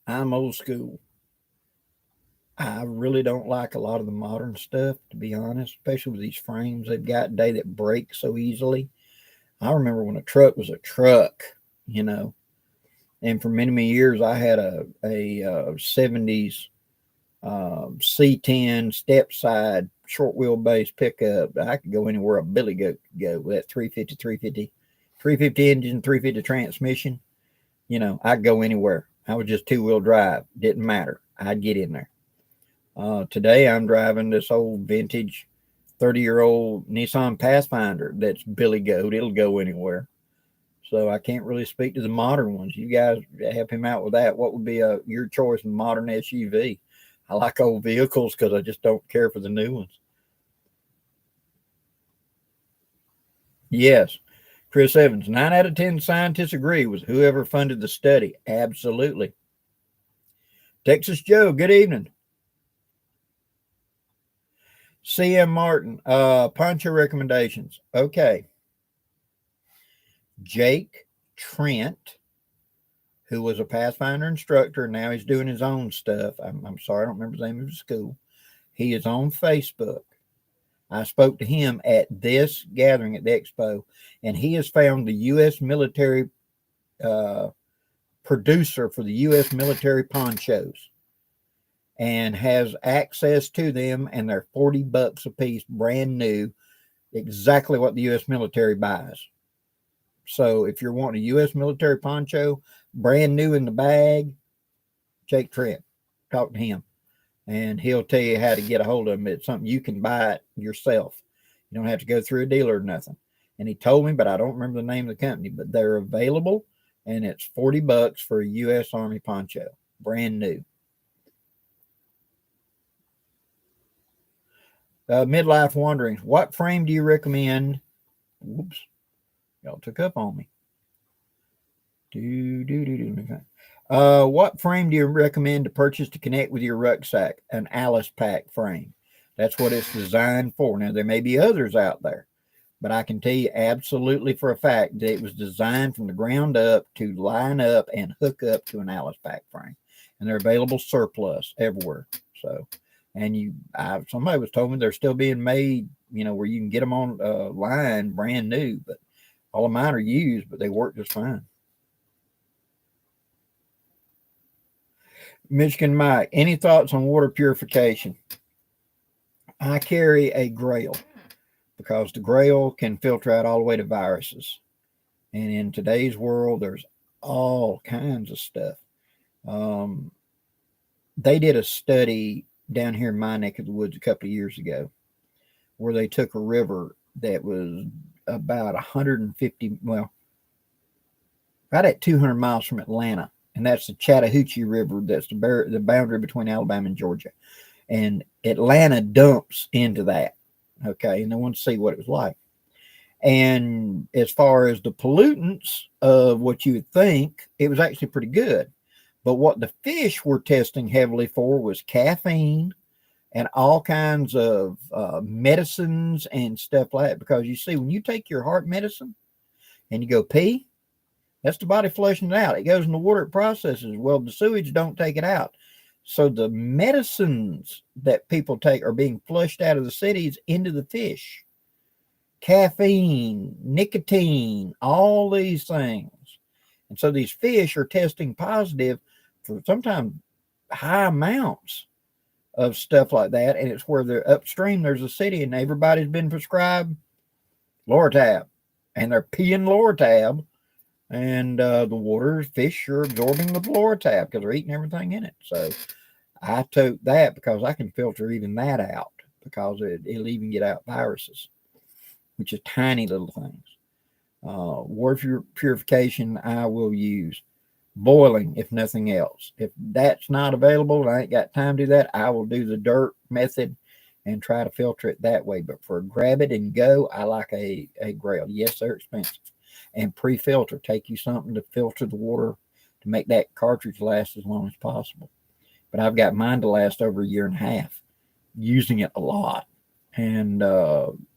I'm old school. I really don't like a lot of the modern stuff, to be honest, especially with these frames they've got today that break so easily. I remember when a truck was a truck, you know, and for many, many years I had a 70s C10 step side short wheelbase pickup. I could go anywhere a billy goat could go with that 350 engine, 350 transmission. You know, I'd go anywhere. I was just two-wheel drive. Didn't matter. I'd get in there. Today I'm driving this old vintage 30-year-old Nissan Pathfinder that's billy goat. It'll go anywhere. So I can't really speak to the modern ones. You guys help him out with that. What would be your choice in modern SUV? I like old vehicles because I just don't care for the new ones. Yes. Chris Evans, 9 out of 10 scientists agree with whoever funded the study. Absolutely. Texas Joe, good evening. CM Martin, poncho recommendations. Okay. Jake Trent, who was a Pathfinder instructor, now he's doing his own stuff. I'm sorry, I don't remember the name of his school. He is on Facebook. I spoke to him at this gathering at the Expo, and he has found the U.S. military producer for the U.S. military ponchos and has access to them, and they're $40 a piece, brand new, exactly what the U.S. military buys. So if you're wanting a U.S. military poncho, brand new in the bag, Jake Trent, talk to him, and he'll tell you how to get a hold of them. It's something you can buy it yourself. You don't have to go through a dealer or nothing. And he told me, but I don't remember the name of the company, but they're available, and it's $40 for a U.S. Army poncho, brand new. Midlife Wanderings, what frame do you recommend Whoops. Y'all took up on me. What frame do you recommend to purchase to connect with your rucksack? An Alice Pack frame. That's what it's designed for. Now, there may be others out there, but I can tell you absolutely for a fact that it was designed from the ground up to line up and hook up to an Alice Pack frame. And they're available surplus everywhere. So, and somebody was told me they're still being made, where you can get them on line brand new, but all of mine are used, but they work just fine. Michigan Mike, any thoughts on water purification? I carry a Grail because the Grail can filter out all the way to viruses. And in today's world, there's all kinds of stuff. They did a study down here in my neck of the woods a couple of years ago where they took a river that was about 150, well, right at 200 miles from Atlanta. And that's the Chattahoochee River. That's the boundary between Alabama and Georgia. And Atlanta dumps into that. Okay. And they want to see what it was like. And as far as the pollutants of what you would think, it was actually pretty good. But what the fish were testing heavily for was caffeine and all kinds of medicines and stuff like that. Because you see, when you take your heart medicine and you go pee, that's the body flushing it out. It goes in the water, it processes. Well, the sewage don't take it out. So the medicines that people take are being flushed out of the cities into the fish. Caffeine, nicotine, all these things. And so these fish are testing positive for sometimes high amounts of stuff like that. And it's where they're upstream, there's a city, and everybody's been prescribed Lortab. And they're peeing Lortab. And the water fish are absorbing the Lortab because they're eating everything in it. So I took that because I can filter even that out because it'll even get out viruses, which is tiny little things. Water purification, I will use boiling, if nothing else. If that's not available and I ain't got time to do that, I will do the dirt method and try to filter it that way. But for grab it and go, I like a Grail. Yes, they're expensive. And pre-filter. Take you something to filter the water to make that cartridge last as long as possible. But I've got mine to last over a year and a half, using it a lot. And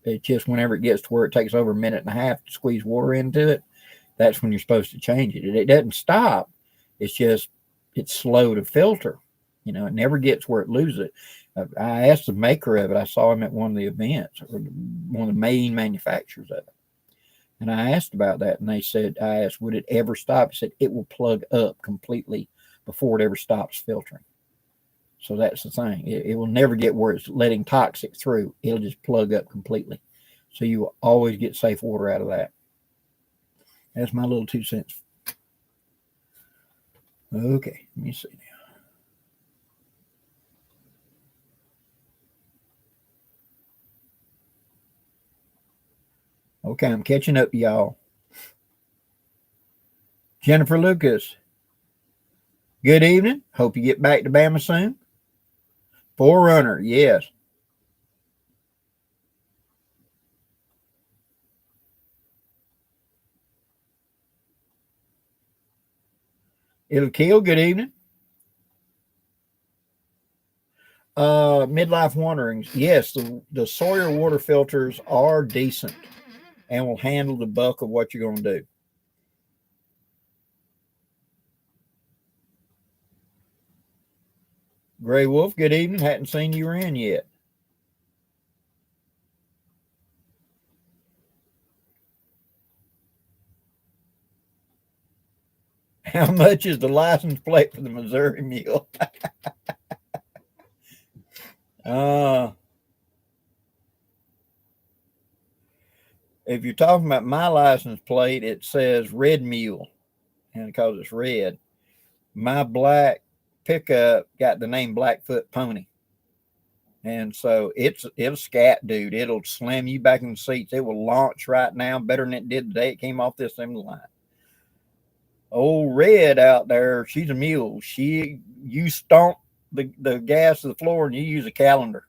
it just, whenever it gets to where it takes over a minute and a half to squeeze water into it, that's when you're supposed to change it. It doesn't stop. It's just, it's slow to filter. It never gets where it loses it. I asked the maker of it. I saw him at one of the events, or one of the main manufacturers of it. And I asked about that, and they said, I asked, would it ever stop? He said, it will plug up completely before it ever stops filtering. So that's the thing. It will never get where it's letting toxic through. It'll just plug up completely. So you will always get safe water out of that. That's my little 2 cents. Okay, let me see now. Okay, I'm catching up, y'all. Jennifer Lucas, good evening. Hope you get back to Bama soon. Forerunner, yes. It'll kill, good evening. Midlife Wanderings, yes, the Sawyer water filters are decent and will handle the bulk of what you're going to do. Gray Wolf, good evening. Hadn't seen you in yet. How much is the license plate for the Missouri Mule? If you're talking about my license plate, it says Red Mule, and because it's red. My black pickup got the name Blackfoot Pony. And so it'll scat, dude. It'll slam you back in the seats. It will launch right now better than it did the day it came off this assembly line. Old Red out there, she's a mule. You stomp the gas to the floor and you use a calendar.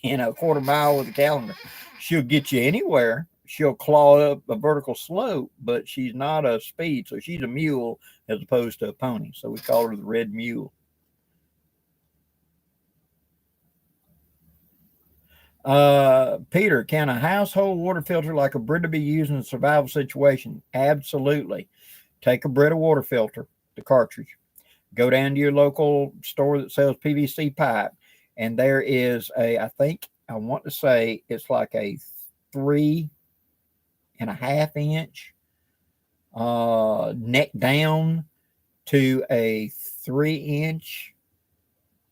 A quarter mile with a calendar. She'll get you anywhere. she'll claw up a vertical slope, but she's not a speed. So she's a mule as opposed to a pony. So we call her the red mule. Peter, can a household water filter like a Brita be used in a survival situation? Absolutely. Take a Brita water filter, the cartridge, go down to your local store that sells PVC pipe, and there is I think I want to say it's like a 3.5 inch neck down to a 3 inch.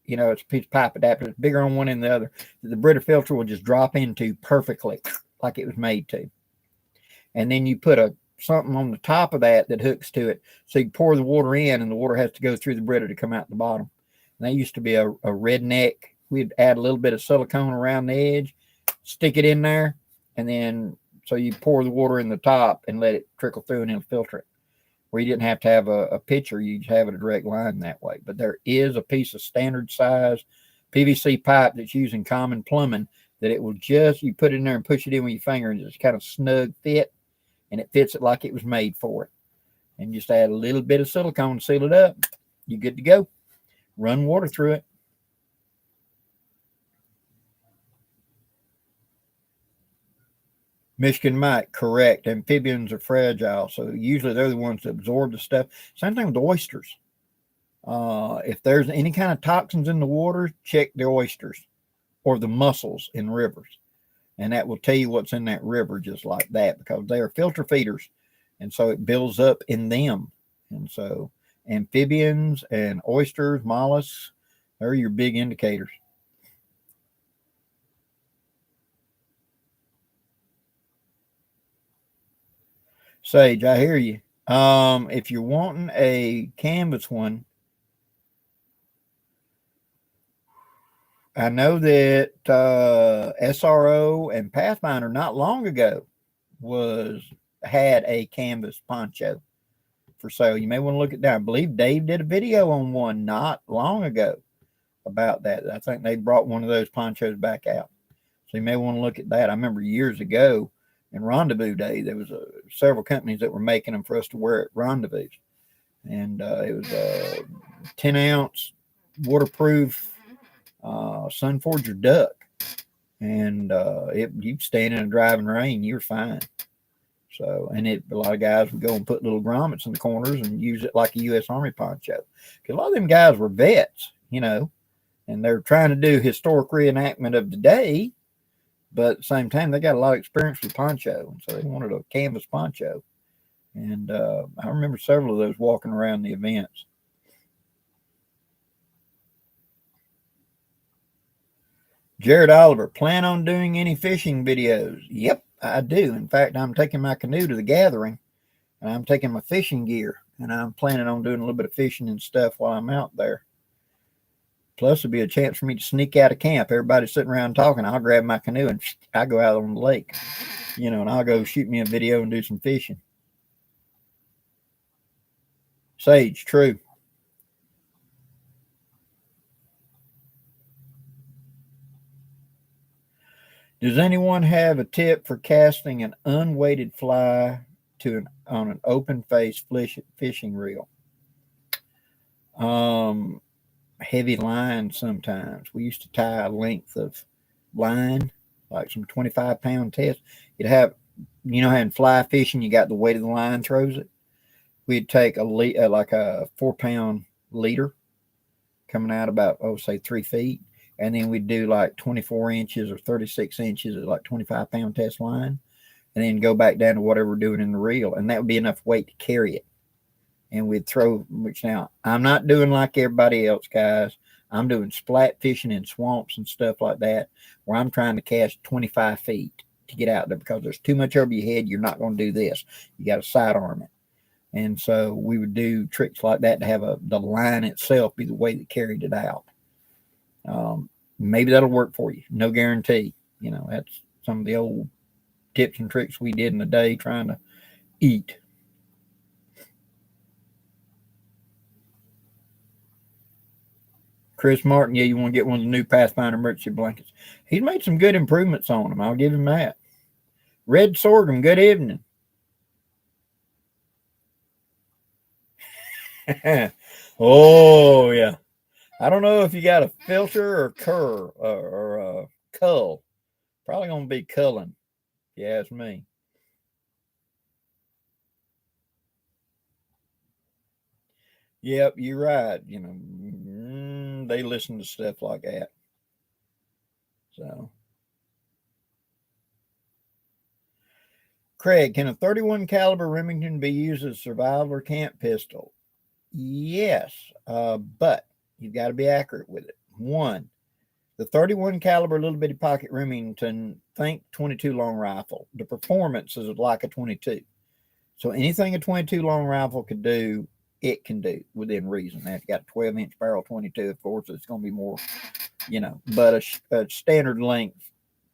It's a piece of pipe adapter. It's bigger on one than the other. The Brita filter will just drop into perfectly like it was made to. And then you put something on the top of that hooks to it. So you pour the water in, and the water has to go through the Brita to come out the bottom. And that used to be a redneck. We'd add a little bit of silicone around the edge, stick it in there, and then so you pour the water in the top and let it trickle through, and it'll filter it. Where you didn't have to have a pitcher, you just have it a direct line that way. But there is a piece of standard size PVC pipe that's used in common plumbing that it will just, you put it in there and push it in with your finger, and it's kind of snug fit, and it fits it like it was made for it. And just add a little bit of silicone to seal it up. You're good to go. Run water through it. Michigan Mike, correct. Amphibians are fragile, so usually they're the ones that absorb the stuff. Same thing with oysters. If there's any kind of toxins in the water, check the oysters or the mussels in rivers, and that will tell you what's in that river just like that, because they are filter feeders, and so it builds up in them. And so amphibians and oysters, mollusks, they're your big indicators. Sage, I hear you. If you're wanting a canvas one, I know that SRO and Pathfinder not long ago had a canvas poncho for sale. You may want to look it down. I believe Dave did a video on one not long ago about that. I think they brought one of those ponchos back out. So you may want to look at that. I remember years ago in Rendezvous Day, there was several companies that were making them for us to wear at rendezvous. And it was a 10-ounce waterproof Sunforger duck. And you stand in a driving rain, you're fine. So, and a lot of guys would go and put little grommets in the corners and use it like a U.S. Army poncho. Because a lot of them guys were vets, and they're trying to do historic reenactment of the day, but at the same time, they got a lot of experience with poncho, and so they wanted a canvas poncho. And I remember several of those walking around the events. Jared Oliver, plan on doing any fishing videos? Yep, I do. In fact, I'm taking my canoe to the gathering, and I'm taking my fishing gear, and I'm planning on doing a little bit of fishing and stuff while I'm out there. Plus, it'll be a chance for me to sneak out of camp. Everybody's sitting around talking. I'll grab my canoe and I go out on the lake, and I'll go shoot me a video and do some fishing. Sage, true. Does anyone have a tip for casting an unweighted fly on an open face fishing reel? Heavy line sometimes. We used to tie a length of line, like some 25-pound test. You'd have, how in fly fishing, you got the weight of the line throws it. We'd take like a 4-pound leader coming out about, say 3 feet. And then we'd do like 24 inches or 36 inches at like 25-pound test line. And then go back down to whatever we're doing in the reel. And that would be enough weight to carry it. And we'd throw, which now I'm not doing like everybody else, guys. I'm doing splat fishing in swamps and stuff like that, where I'm trying to cast 25 feet to get out there, because there's too much over your head. You're not going to do this. You got to sidearm it. And so we would do tricks like that to have the line itself be the way that carried it out. Maybe that'll work for you. No guarantee. That's some of the old tips and tricks we did in the day trying to eat. Chris Martin, yeah, you want to get one of the new Pathfinder emergency blankets. He's made some good improvements on them. I'll give him that. Red sorghum, good evening. Oh, yeah. I don't know if you got a filter or cur or cull. Probably going to be culling, if you ask me. Yep, you're right. You know, they listen to stuff like that. So, Craig, can a 31 caliber Remington be used as a survival or camp pistol? Yes, but you've got to be accurate with it. One, the 31 caliber little bitty pocket Remington, think 22 long rifle. The performance is like a 22. So anything a 22 long rifle could do, it can do within reason. Now, if you got a 12-inch barrel 22, of course, it's going to be more, but a standard length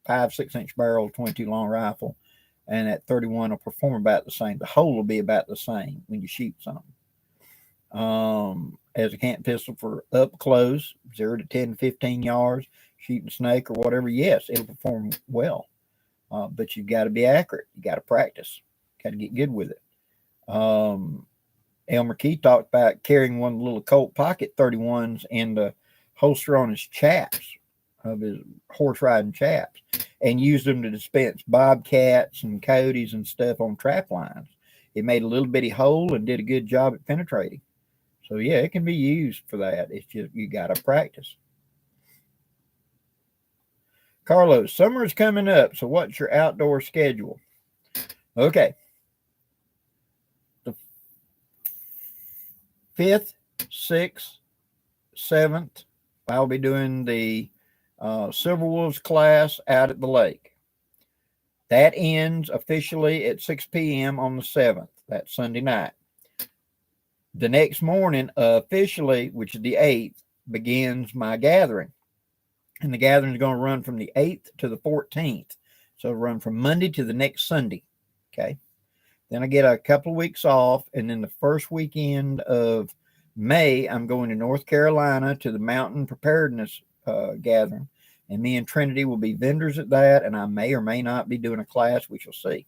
5-6 inch barrel 22 long rifle and that 31 will perform about the same. The hole will be about the same when you shoot something. As a camp pistol for up close, 0 to 10, 15 yards, shooting snake or whatever, yes, it'll perform well. But you've got to be accurate. You got to practice. Got to get good with it. Elmer Key talked about carrying one of the little Colt pocket 31s in the holster on his chaps, of his horse riding chaps, and used them to dispense bobcats and coyotes and stuff on trap lines. It made a little bitty hole and did a good job at penetrating. So yeah, it can be used for that. It's just you got to practice. Carlos, summer is coming up, so what's your outdoor schedule? Okay. The 5th, 6th, 7th, I'll be doing the Silver Wolves class out at the lake. That ends officially at 6 p.m. on the 7th. That's Sunday night. The next morning, officially, which is the 8th, begins my gathering. And the gathering is going to run from the 8th to the 14th. So it'll run from Monday to the next Sunday. Okay. Then I get a couple of weeks off. And then the first weekend of May, I'm going to North Carolina to the Mountain Preparedness gathering. And me and Trinity will be vendors at that. And I may or may not be doing a class. We shall see.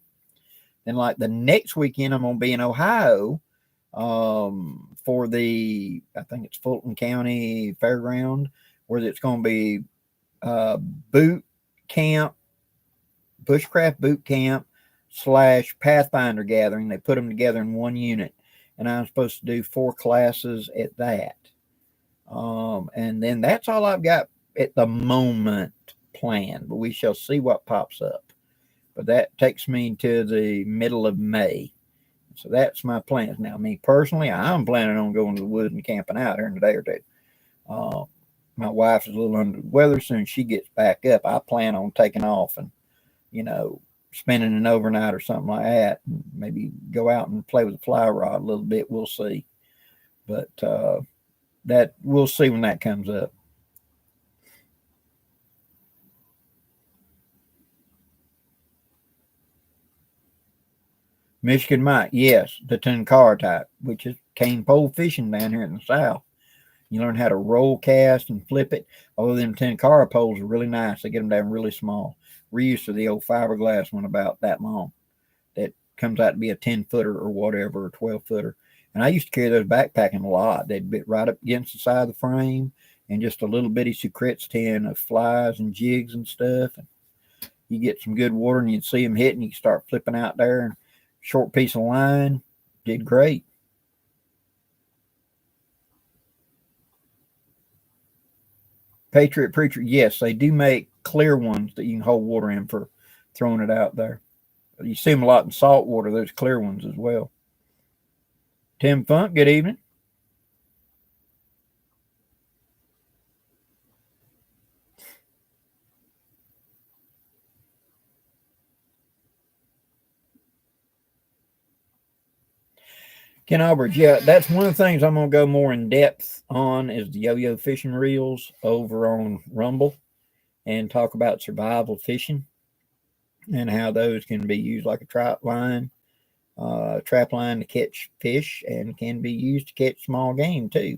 Then like the next weekend, I'm going to be in Ohio for the, I think it's Fulton County Fairground, where it's going to be boot camp, Bushcraft boot camp / Pathfinder gathering. They put them together in one unit, and I'm supposed to do 4 classes at that. And then that's all I've got at the moment planned, but we shall see what pops up. But that takes me to the middle of May. So that's my plans. Now, me personally, I'm planning on going to the woods and camping out here in a day or two. My wife is a little under the weather. Soon she gets back up, I plan on taking off and, spending an overnight or something like that. Maybe go out and play with the fly rod a little bit. We'll see. But that we'll see when that comes up. Michigan Mike, yes, the Tenkara type, which is cane pole fishing down here in the South. You learn how to roll cast and flip it. Although them Tenkara poles are really nice. They get them down really small. We're used to the old fiberglass one about that long. That comes out to be a 10-footer or whatever, or 12-footer. And I used to carry those backpacking a lot. They'd be right up against the side of the frame and just a little bitty Sucrets tin of flies and jigs and stuff. And you get some good water and you'd see them hit and you start flipping out there. And short piece of line, did great. Patriot Preacher, yes, they do make clear ones that you can hold water in for throwing it out there. You see them a lot in salt water, those clear ones as well. Tim Funk, good evening. Ken Albert, yeah, that's one of the things I'm going to go more in depth on is the yo-yo fishing reels over on Rumble and talk about survival fishing and how those can be used like a trap line to catch fish and can be used to catch small game too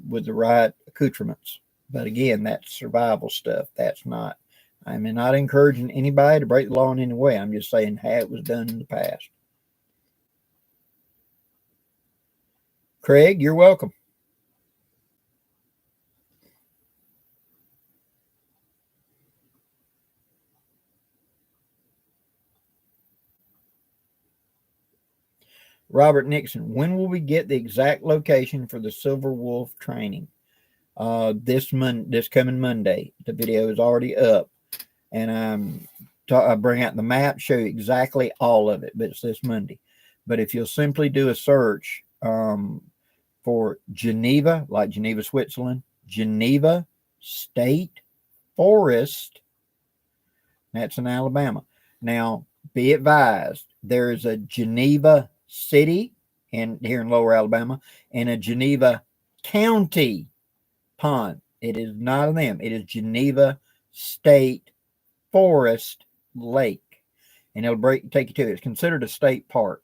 with the right accoutrements. But again, that's survival stuff. That's not I'm not encouraging anybody to break the law in any way. I'm just saying how it was done in the past. Craig, you're welcome. Robert Nixon, when will we get the exact location for the Silver Wolf training? This coming Monday. The video is already up, and I bring out the map, show you exactly all of it, but it's this Monday. But if you'll simply do a search for Geneva, like Geneva, Switzerland, Geneva State Forest, that's in Alabama. Now, be advised, there is a Geneva City here in Lower Alabama and a Geneva County pond. It is not of them. It is Geneva State Forest Lake, and it'll take you to it. It's considered a state park,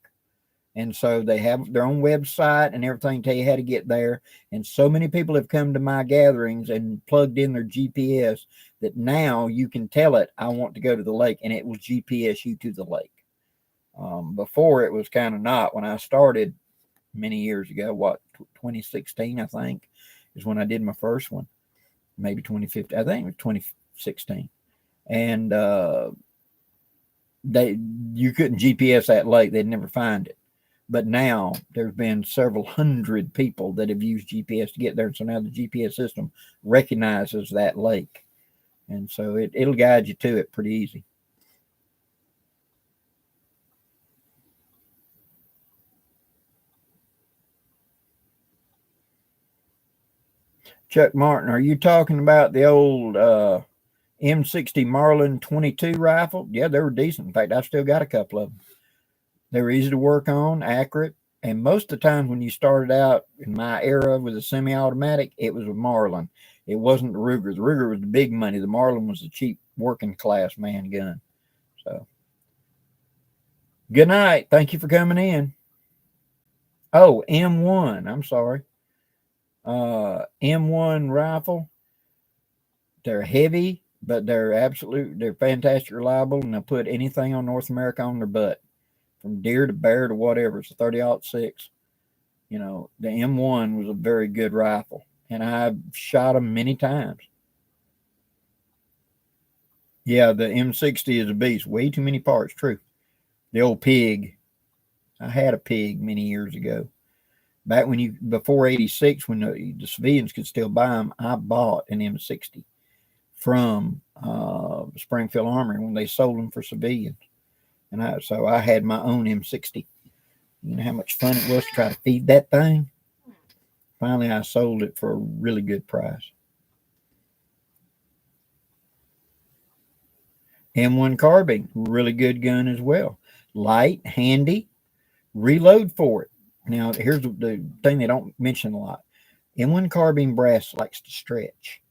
and so they have their own website and everything, tell you how to get there. And so many people have come to my gatherings and plugged in their GPS that now you can tell it, I want to go to the lake, and it will GPS you to the lake. Before it was kind of not. When I started many years ago, 2016 I think is when I did my first one, maybe 2015, I think it was 2016. And you couldn't GPS that lake, they'd never find it. But now there's been several hundred people that have used GPS to get there, and so now the GPS system recognizes that lake, and so it'll guide you to it pretty easy. Chuck Martin, are you talking about the old M60 Marlin 22 rifle? Yeah, they were decent. In fact, I've still got a couple of them. They were easy to work on, accurate, and most of the time when you started out in my era with a semi-automatic, it was a Marlin. It wasn't the Ruger. The Ruger was the big money. The Marlin was the cheap working class man gun. So, good night. Thank you for coming in. Oh, M1. I'm sorry. M1 rifle. They're heavy, but they're fantastic, reliable, and they'll put anything on North America on their butt, from deer to bear to whatever. It's a 30-06. You know, the M1 was a very good rifle, and I've shot them many times. Yeah, the M60 is a beast. Way too many parts, true. The old pig. I had a pig many years ago. Back before 86, when the civilians could still buy them, I bought an M60 from Springfield Armory when they sold them for civilians. And so I had my own M60. You know how much fun it was to try to feed that thing? Finally, I sold it for a really good price. M1 carbine, really good gun as well. Light, handy, reload for it. Now, here's the thing they don't mention a lot. M1 carbine brass likes to stretch.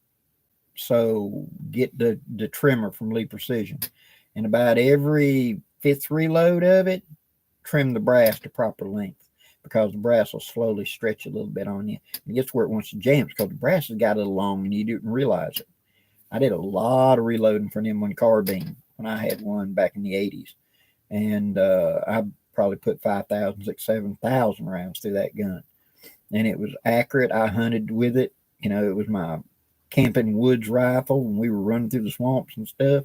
So get the trimmer from Lee Precision. And about every fifth reload of it, trim the brass to proper length, because the brass will slowly stretch a little bit on you. And gets where it wants to jam, because the brass has got a little long and you didn't realize it. I did a lot of reloading for an M1 carbine when I had one back in the 80s. And I probably put 5,000, 6,000, 7,000 rounds through that gun. And it was accurate. I hunted with it. You know, it was my camping woods rifle when we were running through the swamps and stuff.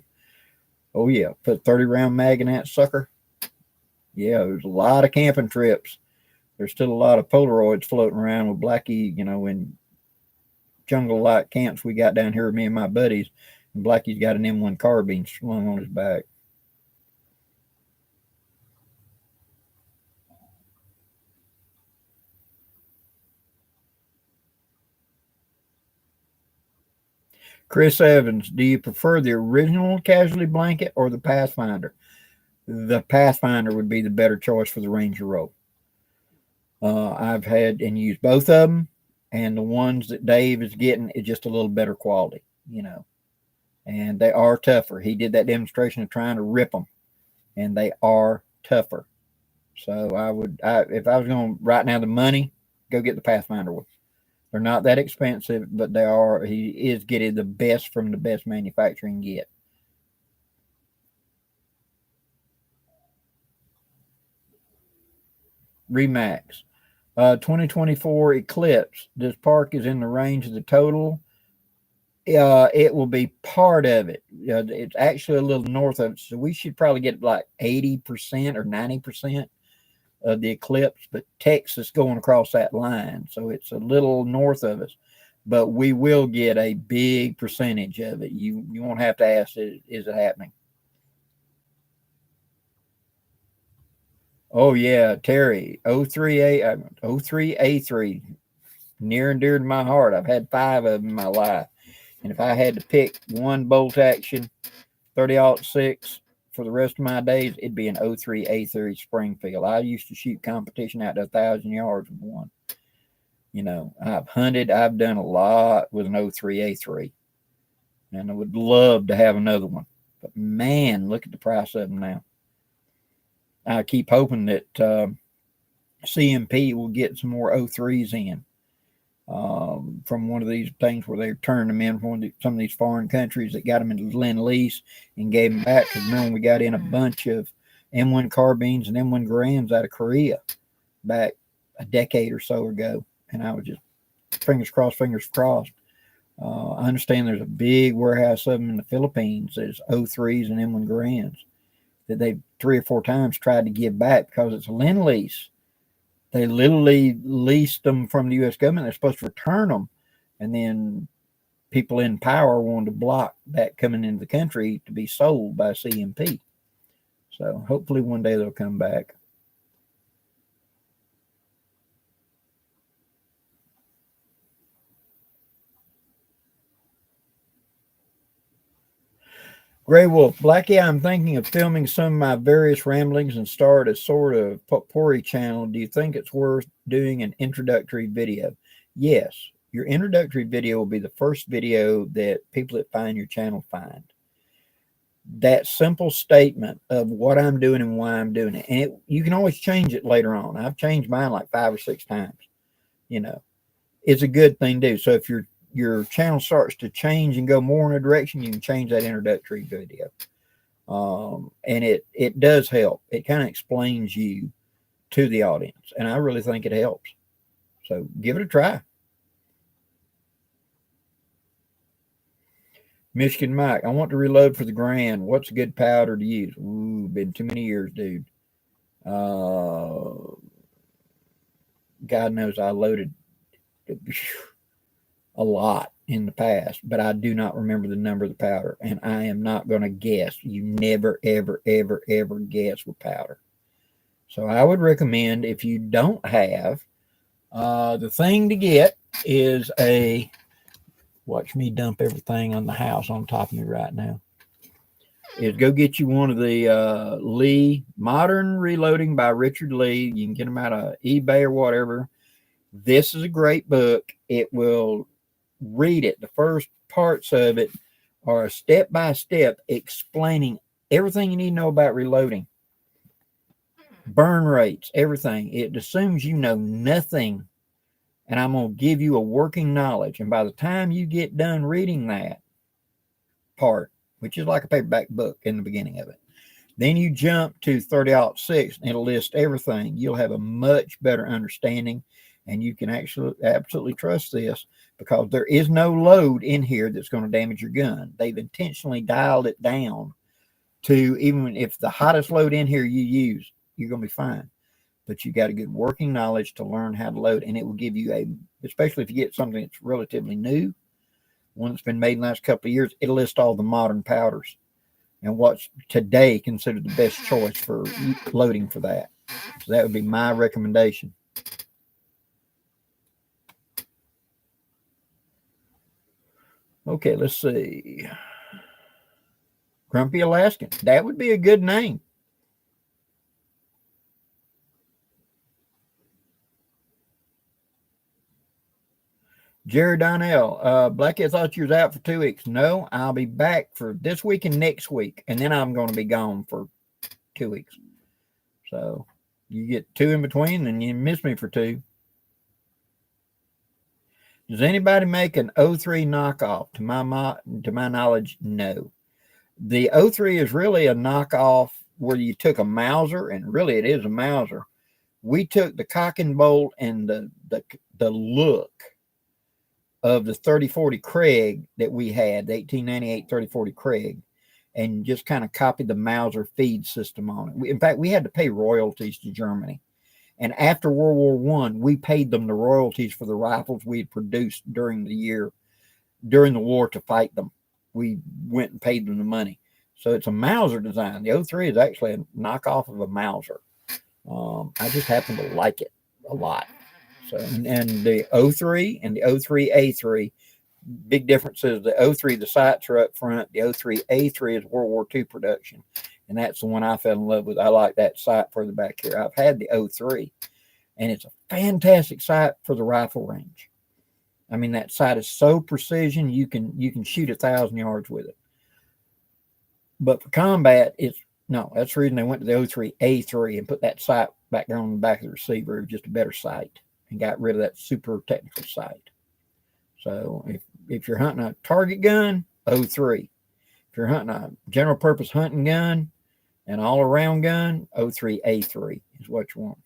Oh, yeah. Put 30-round mag in that sucker. Yeah, there's a lot of camping trips. There's still a lot of Polaroids floating around with Blackie, you know, in jungle-like camps we got down here with me and my buddies. And Blackie's got an M1 carbine slung on his back. Chris Evans, do you prefer the original casualty blanket or the Pathfinder? The Pathfinder would be the better choice for the Ranger role. I've had and used both of them, and the ones that Dave is getting is just a little better quality, you know, and they are tougher. He did that demonstration of trying to rip them, and they are tougher. So if I was going right now the money, go get the Pathfinder ones. They're not that expensive, but he is getting the best from the best manufacturing get. Remax. 2024 Eclipse. This park is in the range of the total. It will be part of it. It's actually a little north of it, so we should probably get like 80% or 90% of the eclipse. But Texas going across that line, so it's a little north of us. But we will get a big percentage of it. You won't have to ask, is it happening? Oh yeah, Terry, 03A3, near and dear to my heart. I've had 5 of them in my life. And if I had to pick one bolt action 30-06 for the rest of my days, it'd be an 03A3 Springfield. I used to shoot competition out to 1,000 yards with one. You know, I've hunted, I've done a lot with an 03A3. And I would love to have another one. But man, look at the price of them now. I keep hoping that CMP will get some more 03s in. From one of these things where they're turning them in from some of these foreign countries that got them into Lend-Lease and gave them back. Because remember, we got in a bunch of M1 carbines and M1 Garands out of Korea back a decade or so ago. And I was just fingers crossed, fingers crossed. I understand there's a big warehouse of them in the Philippines. There's 03s and M1 Garands that they 3 or 4 times tried to give back because it's a Lend-Lease. They literally leased them from the U.S. government. They're supposed to return them. And then people in power wanted to block that coming into the country to be sold by CMP. So hopefully one day they'll come back. Gray Wolf, Blackie, I'm thinking of filming some of my various ramblings and start a sort of potpourri channel. Do you think it's worth doing an introductory video? Yes. Your introductory video will be the first video that people that find your channel find. That simple statement of what I'm doing and why I'm doing it. And you can always change it later on. I've changed mine like 5 or 6 times. You know, it's a good thing to do. So if your channel starts to change and go more in a direction, you can change that introductory video. And it does help. It kind of explains you to the audience. And I really think it helps. So give it a try. Michigan Mike, I want to reload for the Grand. What's a good powder to use? Ooh, been too many years, dude. God knows I loaded a lot in the past, but I do not remember the number of the powder, and I am not going to guess. You never, ever, ever, ever guess with powder. So I would recommend, if you don't have, the thing to get is a, watch me dump everything on the house on top of me right now, is go get you one of the Lee, Modern Reloading by Richard Lee. You can get them out of eBay or whatever. This is a great book. It will read it. The first parts of it are step-by-step explaining everything you need to know about reloading. Burn rates, everything. It assumes you know nothing. And I'm going to give you a working knowledge. And by the time you get done reading that part, which is like a paperback book in the beginning of it, then you jump to 30-06 and it'll list everything. You'll have a much better understanding. And you can actually absolutely trust this because there is no load in here that's going to damage your gun. They've intentionally dialed it down to, even if the hottest load in here you use, you're going to be fine. But you got a good working knowledge to learn how to load. And it will give you especially if you get something that's relatively new, one that's been made in the last couple of years, it'll list all the modern powders and what's today considered the best choice for loading for that. So that would be my recommendation. Okay, let's see. Grumpy Alaskan. That would be a good name. Jerry Donnell. Blackie, I thought you was out for 2 weeks. No, I'll be back for this week and next week. And then I'm going to be gone for 2 weeks. So you get 2 in between and you miss me for 2. Does anybody make an 03 knockoff? To my knowledge, no. The 03 is really a knockoff where you took a Mauser, and really it is a Mauser, we took the cock and bolt and the look of the 3040 Craig that we had, the 1898 3040 Craig, and just kind of copied the Mauser feed system on it. In fact, we had to pay royalties to Germany. And after World War I, we paid them the royalties for the rifles we had produced during the war to fight them. We went and paid them the money. So it's a Mauser design. The 03 is actually a knockoff of a Mauser. I just happen to like it a lot. So, and the 03 and the 03A3, big difference is the 03, the sights are up front. The 03A3 is World War II production. And that's the one I fell in love with. I like that sight further back here. I've had the 03, and it's a fantastic sight for the rifle range. I mean, that sight is so precision, you can shoot 1,000 yards with it. But for combat, that's the reason they went to the 03A3 and put that sight back there on the back of the receiver, just a better sight, and got rid of that super technical sight. So if you're hunting a target gun, 03. If you're hunting a general purpose hunting gun, an all around gun, 03A3 is what you want.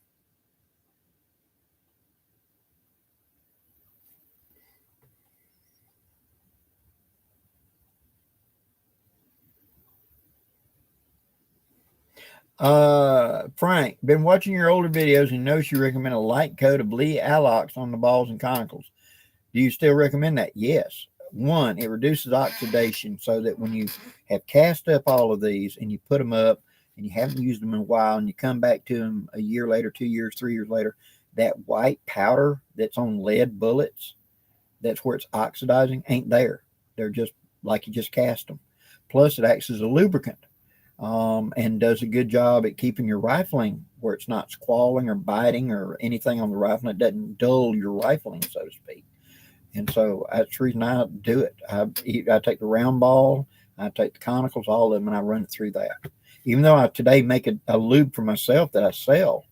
Frank, been watching your older videos and noticed you recommend a light coat of Lee Alox on the balls and conicals. Do you still recommend that? Yes. One, it reduces oxidation so that when you have cast up all of these and you put them up and you haven't used them in a while and you come back to them a year later, 2 years, 3 years later, that white powder that's on lead bullets, that's where it's oxidizing, ain't there. They're just like you just cast them. Plus, it acts as a lubricant. And does a good job at keeping your rifling where it's not squalling or biting or anything on the rifle. It doesn't dull your rifling, so to speak. And so that's the reason I do it. I take the round ball, I take the conicals, all of them, and I run it through that. Even though I today make a lube for myself that I sell,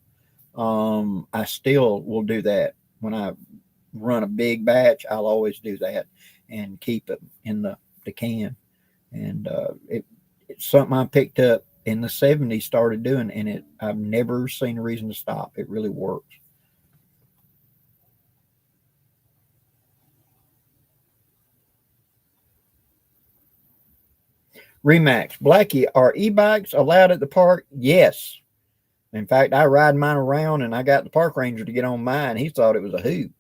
I still will do that. When I run a big batch, I'll always do that and keep it in the can. And it's something I picked up in the 70s, started doing, and I've never seen a reason to stop. It really works. Remax, Blackie, are e-bikes allowed at the park? Yes. In fact, I ride mine around, and I got the park ranger to get on mine. He thought it was a hoot.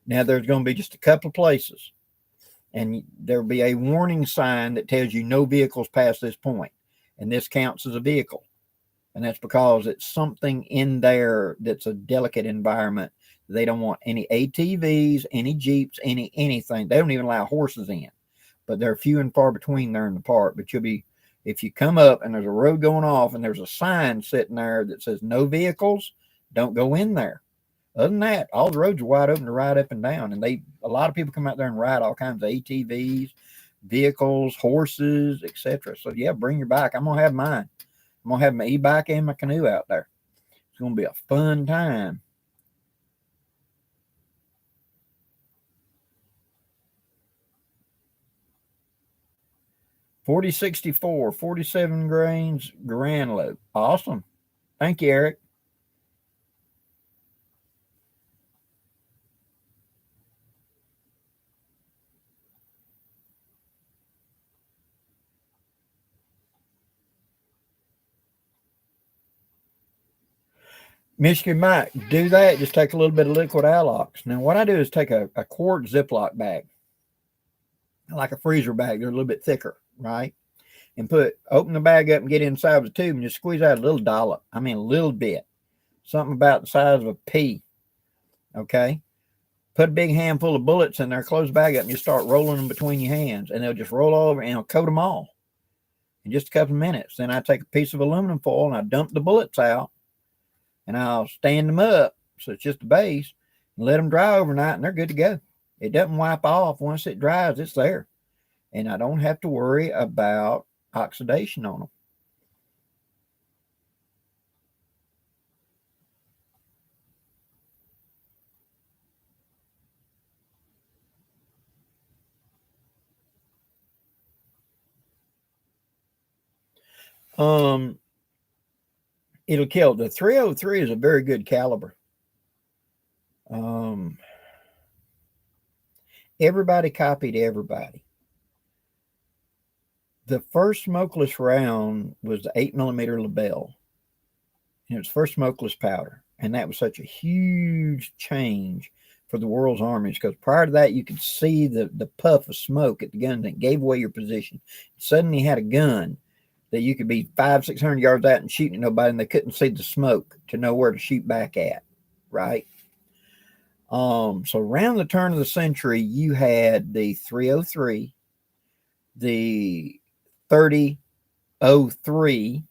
Now, there's going to be just a couple of places, and there'll be a warning sign that tells you no vehicles past this point, and this counts as a vehicle. And that's because it's something in there that's a delicate environment. They don't want any ATVs, any Jeeps, anything. They don't even allow horses in. But they're few and far between there in the park. But if you come up and there's a road going off and there's a sign sitting there that says no vehicles, don't go in there. Other than that, all the roads are wide open to ride up and down. And a lot of people come out there and ride all kinds of ATVs, vehicles, horses, etc. So yeah, bring your bike. I'm gonna have mine. I'm gonna have my e-bike and my canoe out there. It's gonna be a fun time. .4064, 47 grains, grand load. Awesome. Thank you, Eric. Michigan Mike, do that. Just take a little bit of liquid Alox. Now, what I do is take a quart Ziploc bag, like a freezer bag. They're a little bit thicker, right? And open the bag up and get inside of the tube and just squeeze out a little dollop. I mean, a little bit. Something about the size of a pea. Okay? Put a big handful of bullets in there, close the bag up, and you start rolling them between your hands. And they'll just roll over and it'll coat them all in just a couple of minutes. Then I take a piece of aluminum foil and I dump the bullets out. And I'll stand them up, so it's just a base, and let them dry overnight, and they're good to go. It doesn't wipe off. Once it dries, it's there. And I don't have to worry about oxidation on them. It'll kill. The 303 is a very good caliber. Everybody copied everybody. The first smokeless round was the 8mm LaBelle. And it was first smokeless powder. And that was such a huge change for the world's armies, because prior to that, you could see the puff of smoke at the gun that gave away your position. Suddenly, you had a gun that you could be 500-600 yards out and shooting at nobody, and they couldn't see the smoke to know where to shoot back at, right? So around the turn of the century, you had the 303, the 3003,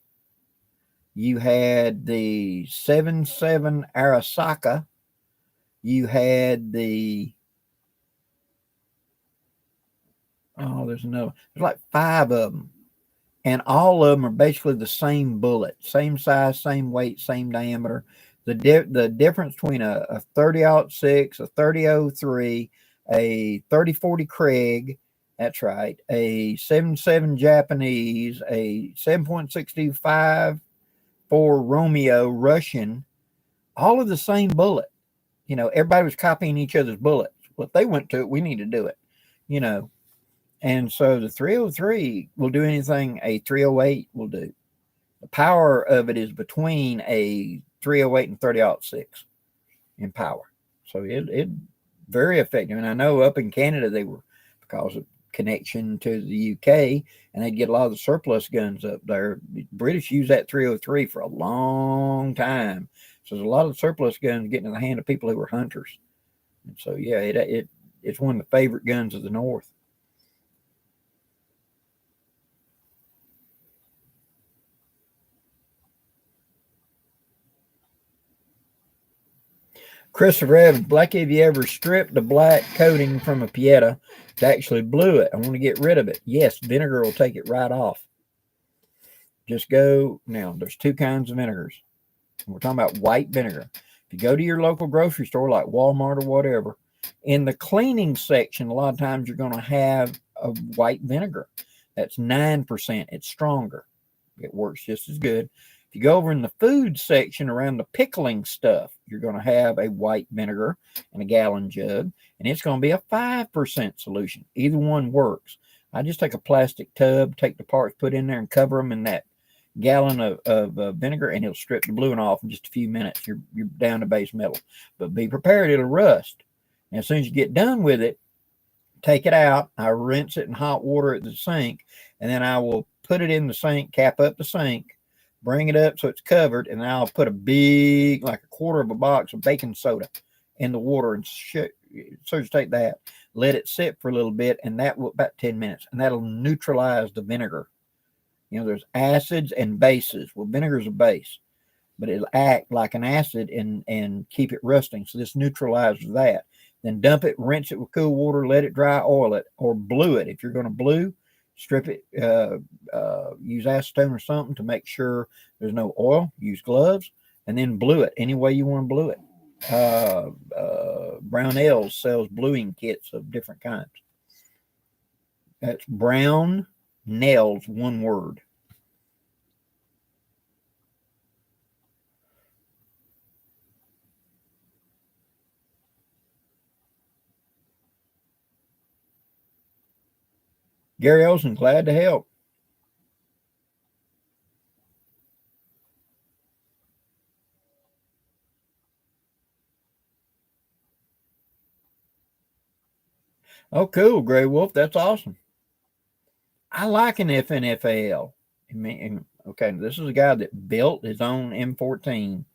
you had the 77 Arasaka, you had the there's like 5 of them, and all of them are basically the same bullet, same size, same weight, same diameter. The difference between a 30-06, a 3003, a 3040 Craig, that's right, a 77 Japanese, a 7.625 for Romeo Russian, all of the same bullet. Everybody was copying each other's bullets. Well, if they went to it, we need to do it. And so the 303 will do anything a 308 will do. The power of it is between a 308 and 30-06 in power. So it very effective. And I know up in Canada, they were, because of connection to the UK, and they'd get a lot of the surplus guns up there. The British used that 303 for a long time. So there's a lot of surplus guns getting in the hand of people who were hunters. And so, yeah, it's one of the favorite guns of the North. Christopher Evans, Blackie, have you ever stripped the black coating from a Pieta to actually blue it? I want to get rid of it. Yes, vinegar will take it right off. Just go, now there's 2 kinds of vinegars. We're talking about white vinegar. If you go to your local grocery store like Walmart or whatever, in the cleaning section, a lot of times you're going to have a white vinegar. That's 9%. It's stronger. It works just as good. If you go over in the food section around the pickling stuff, you're going to have a white vinegar in a gallon jug, and it's going to be a 5% solution. Either one works. I just take a plastic tub, take the parts, put in there, and cover them in that gallon of vinegar, and it'll strip the bluing off in just a few minutes. You're down to base metal. But be prepared, it'll rust. And as soon as you get done with it, take it out. I rinse it in hot water at the sink, and then I will put it in the sink, cap up the sink, bring it up so it's covered, and I'll put a big, like a quarter of a box of baking soda in the water, and so just take that, let it sit for a little bit, and that will about 10 minutes, and that'll neutralize the vinegar. There's acids and bases. Well, vinegar's a base, but it'll act like an acid and keep it rusting. So this neutralizes that. Then dump it, rinse it with cool water, let it dry, oil it, or blue it. If you're going to blue, strip it, use acetone or something to make sure there's no oil. Use gloves, and then blue it any way you want to blue it. Brownells sells bluing kits of different kinds. That's Brown Nails, one word. Gary Olson, glad to help. Oh, cool, Gray Wolf. That's awesome. I like an FNFAL. Okay, this is a guy that built his own M14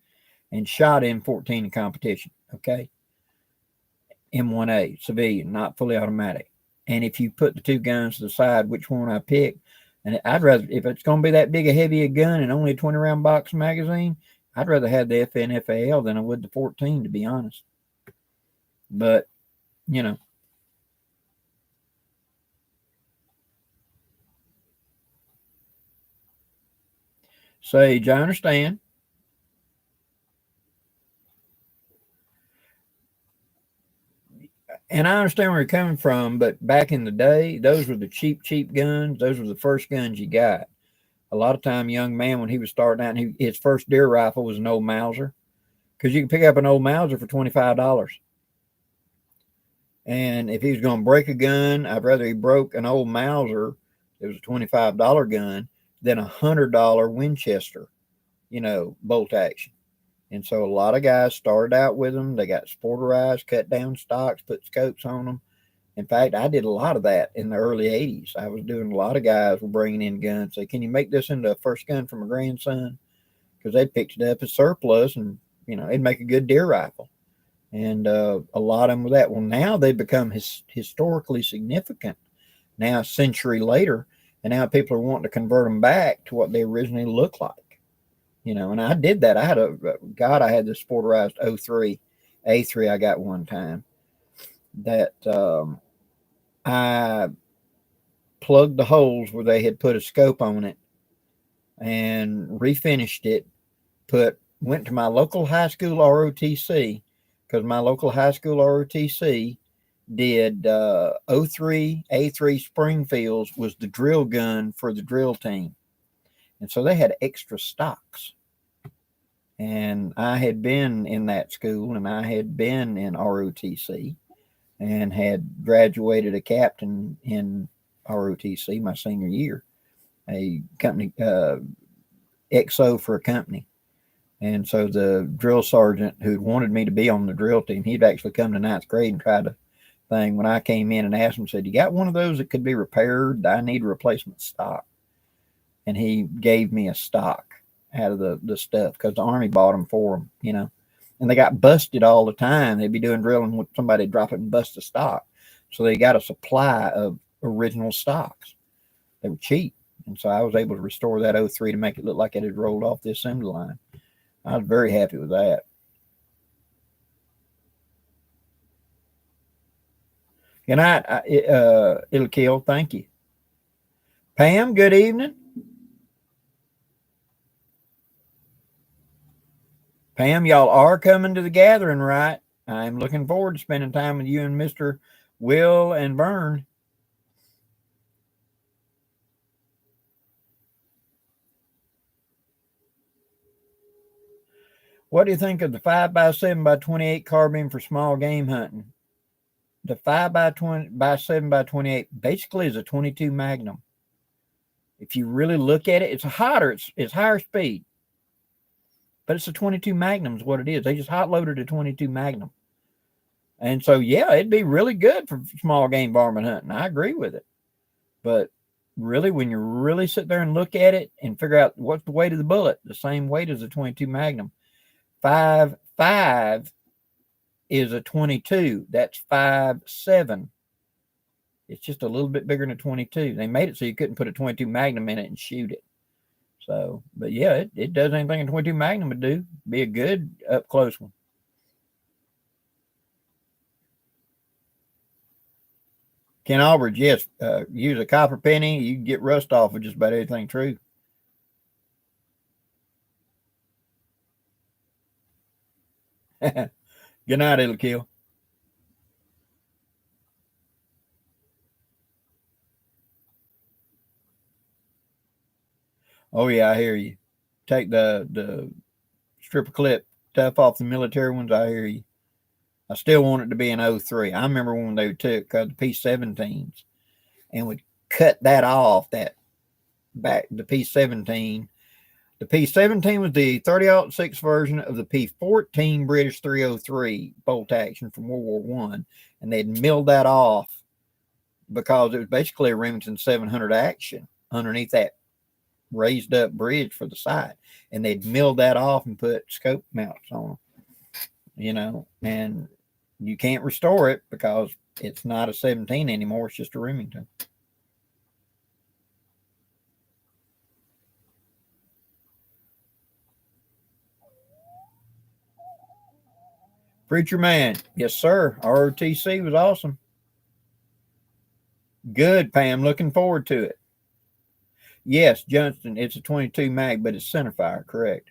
and shot M14 in competition. Okay, M1A civilian, not fully automatic. And if you put the 2 guns to the side, which one I pick, and I'd rather, if it's going to be that big a heavy a gun and only a 20-round box magazine, I'd rather have the FNFAL than I would the 14, to be honest. But Sage, I understand. And I understand where you're coming from, but back in the day, those were the cheap guns. Those were the first guns you got. A lot of time, young man, when he was starting out, his first deer rifle was an old Mauser, because you can pick up an old Mauser for $25. And if he was going to break a gun, I'd rather he broke an old Mauser. It was a $25 gun than $100 Winchester, bolt action. And so a lot of guys started out with them. They got sporterized, cut down stocks, put scopes on them. In fact, I did a lot of that in the early 80s. I was doing a lot of guys were bringing in guns. Say, can you make this into a first gun for my grandson? Because they picked it up as surplus and, it'd make a good deer rifle. And a lot of them with that. Well, now they've become historically significant now, a century later. And now people are wanting to convert them back to what they originally looked like. And I did that. I had I had this sporterized 03 A3 I got one time that I plugged the holes where they had put a scope on it and refinished it, went to my local high school ROTC, because my local high school ROTC did 03 A3 Springfields was the drill gun for the drill team. And so they had extra stocks. And I had been in that school, and I had been in ROTC, and had graduated a captain in ROTC my senior year, a company, Expo for a company. And so the drill sergeant who wanted me to be on the drill team, he'd actually come to ninth grade and tried to thing. When I came in and asked him, said, you got one of those that could be repaired? I need a replacement stock. And he gave me a stock out of the stuff, because the Army bought them for them, and they got busted all the time. They'd be doing drilling with somebody, drop it and bust the stock. So they got a supply of original stocks. They were cheap. And so I was able to restore that 03 to make it look like it had rolled off the assembly line. I was very happy with that. Good night, It'll Kill. Thank you. Pam, good evening. Pam, y'all are coming to the gathering, right? I'm looking forward to spending time with you and Mr. Will and Vern. What do you think of the 5x7x28 carbine for small game hunting? The 5x7x28 basically is a 22 Magnum. If you really look at it, it's hotter. It's higher speed. But it's a 22 Magnum is what it is. They just hot loaded a 22 Magnum. And so, yeah, it'd be really good for small game varmint hunting. I agree with it. But really, when you really sit there and look at it and figure out what's the weight of the bullet, the same weight as a 22 Magnum. 5.5 is a 22. That's 5.7. It's just a little bit bigger than a 22. They made it so you couldn't put a 22 Magnum in it and shoot it. So, but yeah, it does anything a 22 Magnum would do. Be a good up close one. Ken Albridge, yes, use a copper penny. You can get rust off of just about anything true. Good night, It'll Kill. Oh yeah, I hear you. Take the strip of clip stuff off the military ones. I hear you. I still want it to be an 03. I remember when they took the P17s and would cut that off, that back, the P17. The P17 was the 30-06 version of the P14 British 303 bolt action from World War One, and they'd milled that off because it was basically a Remington 700 action underneath that raised up bridge for the sight, and they'd milled that off and put scope mounts on them, and you can't restore it because it's not a 17 anymore. It's just a Remington. Preacher Man, yes sir. ROTC was awesome. Good, Pam. Looking forward to it. Yes, Johnston, it's a 22 mag, but it's centerfire, correct.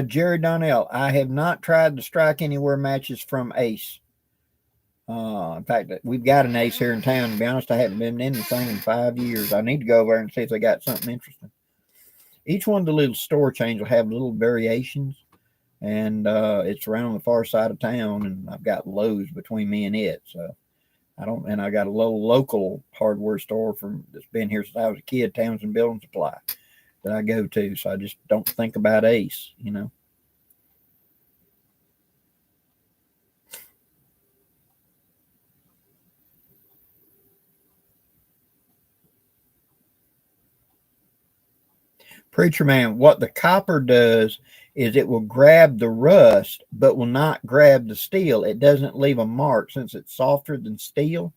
Jerry Donnell, I have not tried the Strike Anywhere matches from Ace. In fact, we've got an Ace here in town. To be honest, I haven't been in the thing in 5 years. I need to go over there and see if they got something interesting. Each one of the little store chains will have little variations, and it's around on the far side of town, and I've got Lowe's between me and it. So and I got a little local hardware store that's been here since I was a kid, Townsend Building Supply, that I go to. So I just don't think about Ace, you know. Preacher man, what the copper does is it will grab the rust, but will not grab the steel. It doesn't leave a mark since it's softer than steel.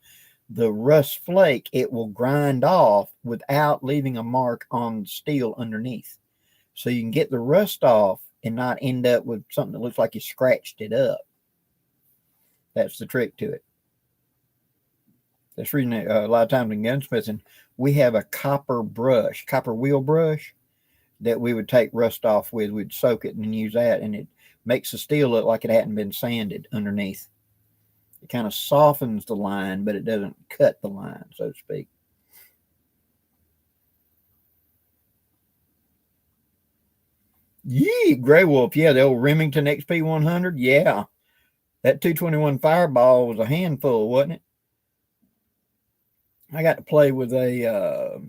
The rust flake, it will grind off without leaving a mark on the steel underneath. So you can get the rust off and not end up with something that looks like you scratched it up. That's the trick to it. That's the reason a lot of times in gunsmithing, we have a copper wheel brush that we would take rust off with. We'd soak it and use that, and it makes the steel look like it hadn't been sanded underneath. It kind of softens the line, but it doesn't cut the line, so to speak. Yee, Grey Wolf, yeah, the old Remington XP100, yeah. That 221 Fireball was a handful, wasn't it? I got to play with a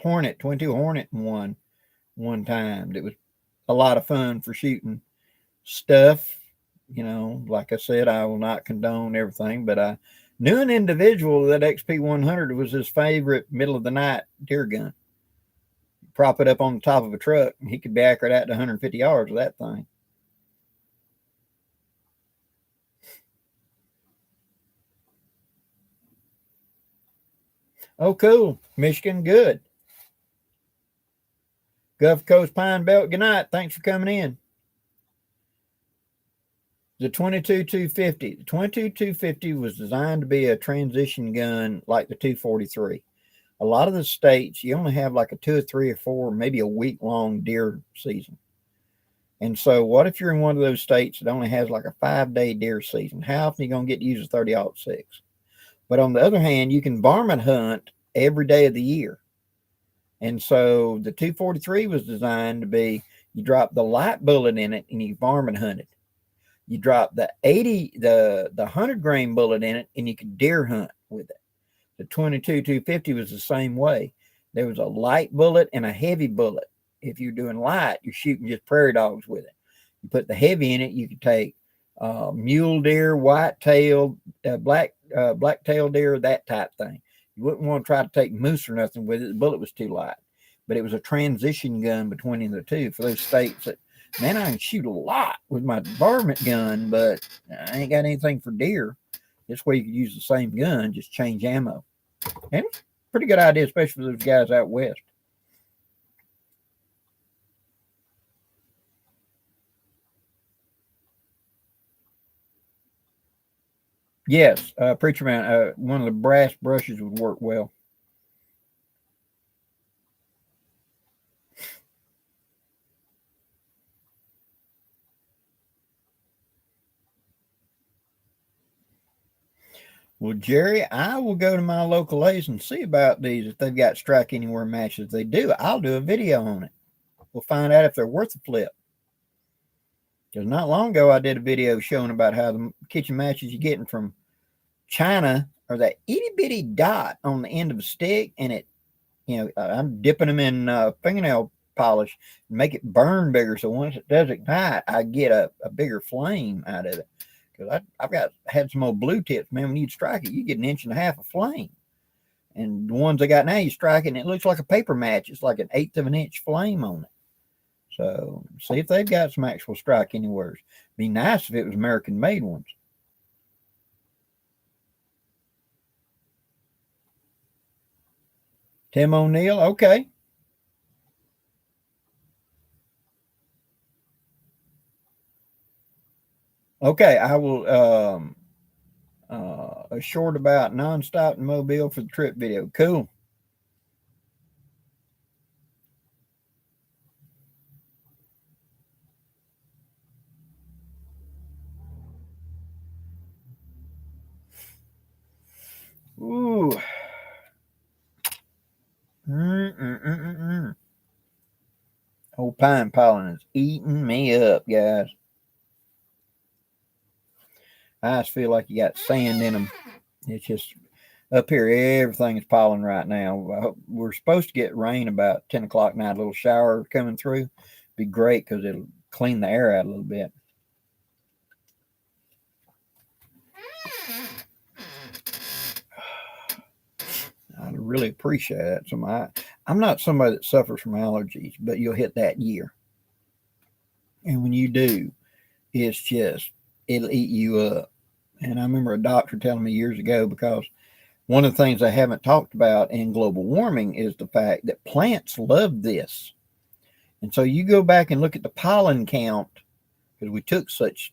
Hornet, 22 Hornet one time. It was a lot of fun for shooting stuff. You know, like I said, I will not condone everything, but I knew an individual that XP100 was his favorite middle of the night deer gun. Prop it up on the top of a truck, and he could be accurate out to 150 yards with that thing. Oh, cool. Michigan, good. Gulf Coast Pine Belt, good night. Thanks for coming in. The 22-250. The 22-250 was designed to be a transition gun like the 243. A lot of the states, you only have like a 2 or 3 or 4, maybe a week-long deer season. And so what if you're in one of those states that only has like a 5-day deer season? How often are you going to get to use a 30-06? But on the other hand, you can varmint hunt every day of the year. And so the 243 was designed to be, you drop the light bullet in it and you varmint hunt it. You drop the 100 grain bullet in it and you could deer hunt with it. The 22-250 was the same way. There was a light bullet and a heavy bullet. If you're doing light, you're shooting just prairie dogs with it. You put the heavy in it, you could take mule deer, white-tailed, black-tailed deer, that type thing. You wouldn't want to try to take moose or nothing with it. The bullet was too light. But it was a transition gun between the two for those states that, man, I can shoot a lot with my varmint gun, but I ain't got anything for deer. This way you could use the same gun, just change ammo. And it's a pretty good idea, especially for those guys out west. Yes, Preacher Man, one of the brass brushes would work well. Well, Jerry, I will go to my local A's and see about these. If they've got strike anywhere matches, if they do, I'll do a video on it. We'll find out if they're worth a flip. Because not long ago, I did a video showing about how the kitchen matches you're getting from China are that itty bitty dot on the end of a stick, and it, I'm dipping them in fingernail polish and make it burn bigger. So once it does ignite, I get a bigger flame out of it. Because I've had some old blue tips, man. When you strike it, you get 1.5 inches of flame. And the ones I got now, you strike it, and it looks like a paper match. It's like 1/8 of an inch flame on it. So see if they've got some actual strike anywhere. Be nice if it was American made ones. Tim O'Neill, okay. Okay, I will a short about nonstop in Mobile for the trip video. Cool. Old pine pollen is eating me up, guys. I just feel like you got sand in them. It's just up here, everything is pollen right now. We're supposed to get rain about 10 o'clock night, a little shower coming through. Be great because it'll clean the air out a little bit. I really appreciate that. So I'm not somebody that suffers from allergies, but you'll hit that year. And when you do, it's just, it'll eat you up. And I remember a doctor telling me years ago, because one of the things I haven't talked about in global warming is the fact that plants love this. And so you go back and look at the pollen count, because we took such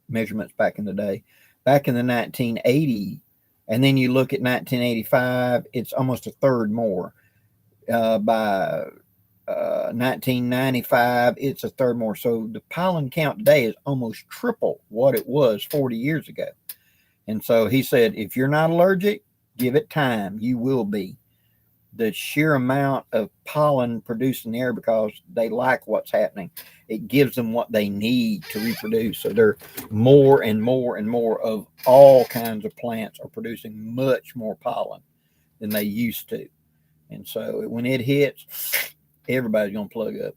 measurements back in the day, back in the 1980, and then you look at 1985, it's almost a third more. By 1995, it's a third more. So the pollen count today is almost triple what it was 40 years ago. And so he said, if you're not allergic, give it time. You will be. The sheer amount of pollen produced in the air, because they like what's happening, it gives them what they need to reproduce. So they're more and more and more of all kinds of plants are producing much more pollen than they used to. And so when it hits, everybody's going to plug up.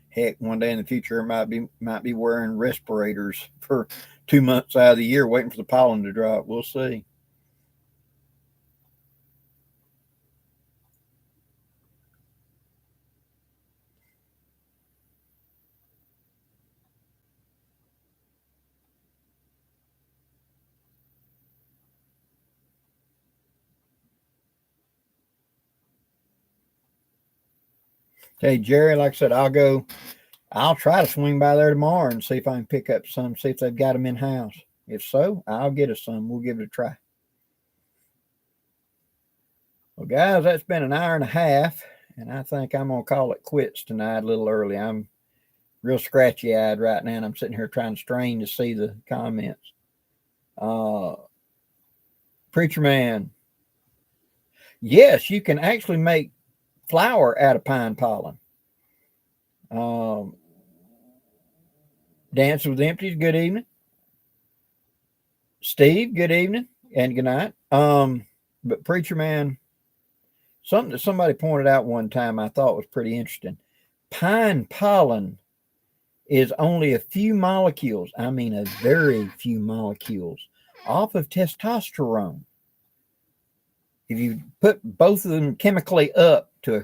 Heck, one day in the future, might be wearing respirators for 2 months out of the year, waiting for the pollen to drop. We'll see. Okay, Jerry, like I said, I'll try to swing by there tomorrow and see if I can pick up some, see if they've got them in house. If so, I'll get us some. We'll give it a try. Well, guys, that's been an hour and a half, and I think I'm going to call it quits tonight a little early. I'm real scratchy-eyed right now, and I'm sitting here trying to strain to see the comments. Preacher Man. Yes, you can actually make flour out of pine pollen. Dance with Empties, good evening. Steve, good evening and good night. But Preacher Man, something that somebody pointed out one time I thought was pretty interesting. Pine pollen is only a few molecules, I mean a very few molecules, off of testosterone. If you put both of them chemically up to a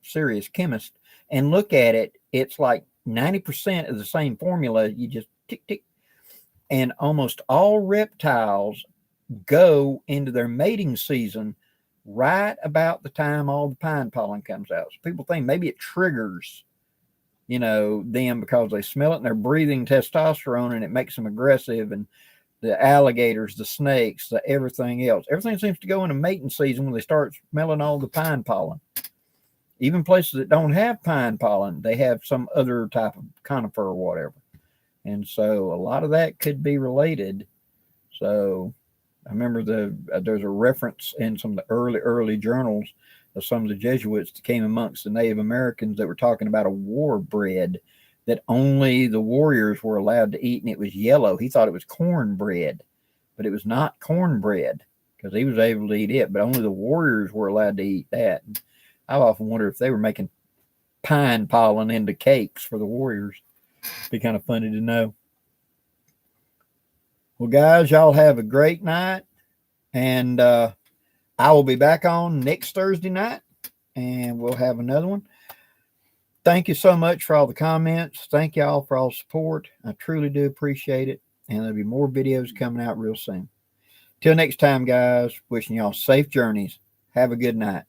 serious chemist and look at it, it's like 90% of the same formula. You just tick, tick. And almost all reptiles go into their mating season right about the time all the pine pollen comes out. So people think maybe it triggers, them because they smell it and they're breathing testosterone and it makes them aggressive. And the alligators, the snakes, the everything else, everything seems to go into mating season when they start smelling all the pine pollen. Even places that don't have pine pollen, they have some other type of conifer or whatever. And so a lot of that could be related. So I remember there's a reference in some of the early journals of some of the Jesuits that came amongst the Native Americans that were talking about a war bread that only the warriors were allowed to eat, and it was yellow. He thought it was cornbread, but it was not cornbread because he was able to eat it, but only the warriors were allowed to eat that. I've often wondered if they were making pine pollen into cakes for the warriors. It'd be kind of funny to know. Well, guys, y'all have a great night, and I will be back on next Thursday night, and we'll have another one. Thank you so much for all the comments. Thank y'all for all the support. I truly do appreciate it, and there'll be more videos coming out real soon. Till next time, guys, wishing y'all safe journeys. Have a good night.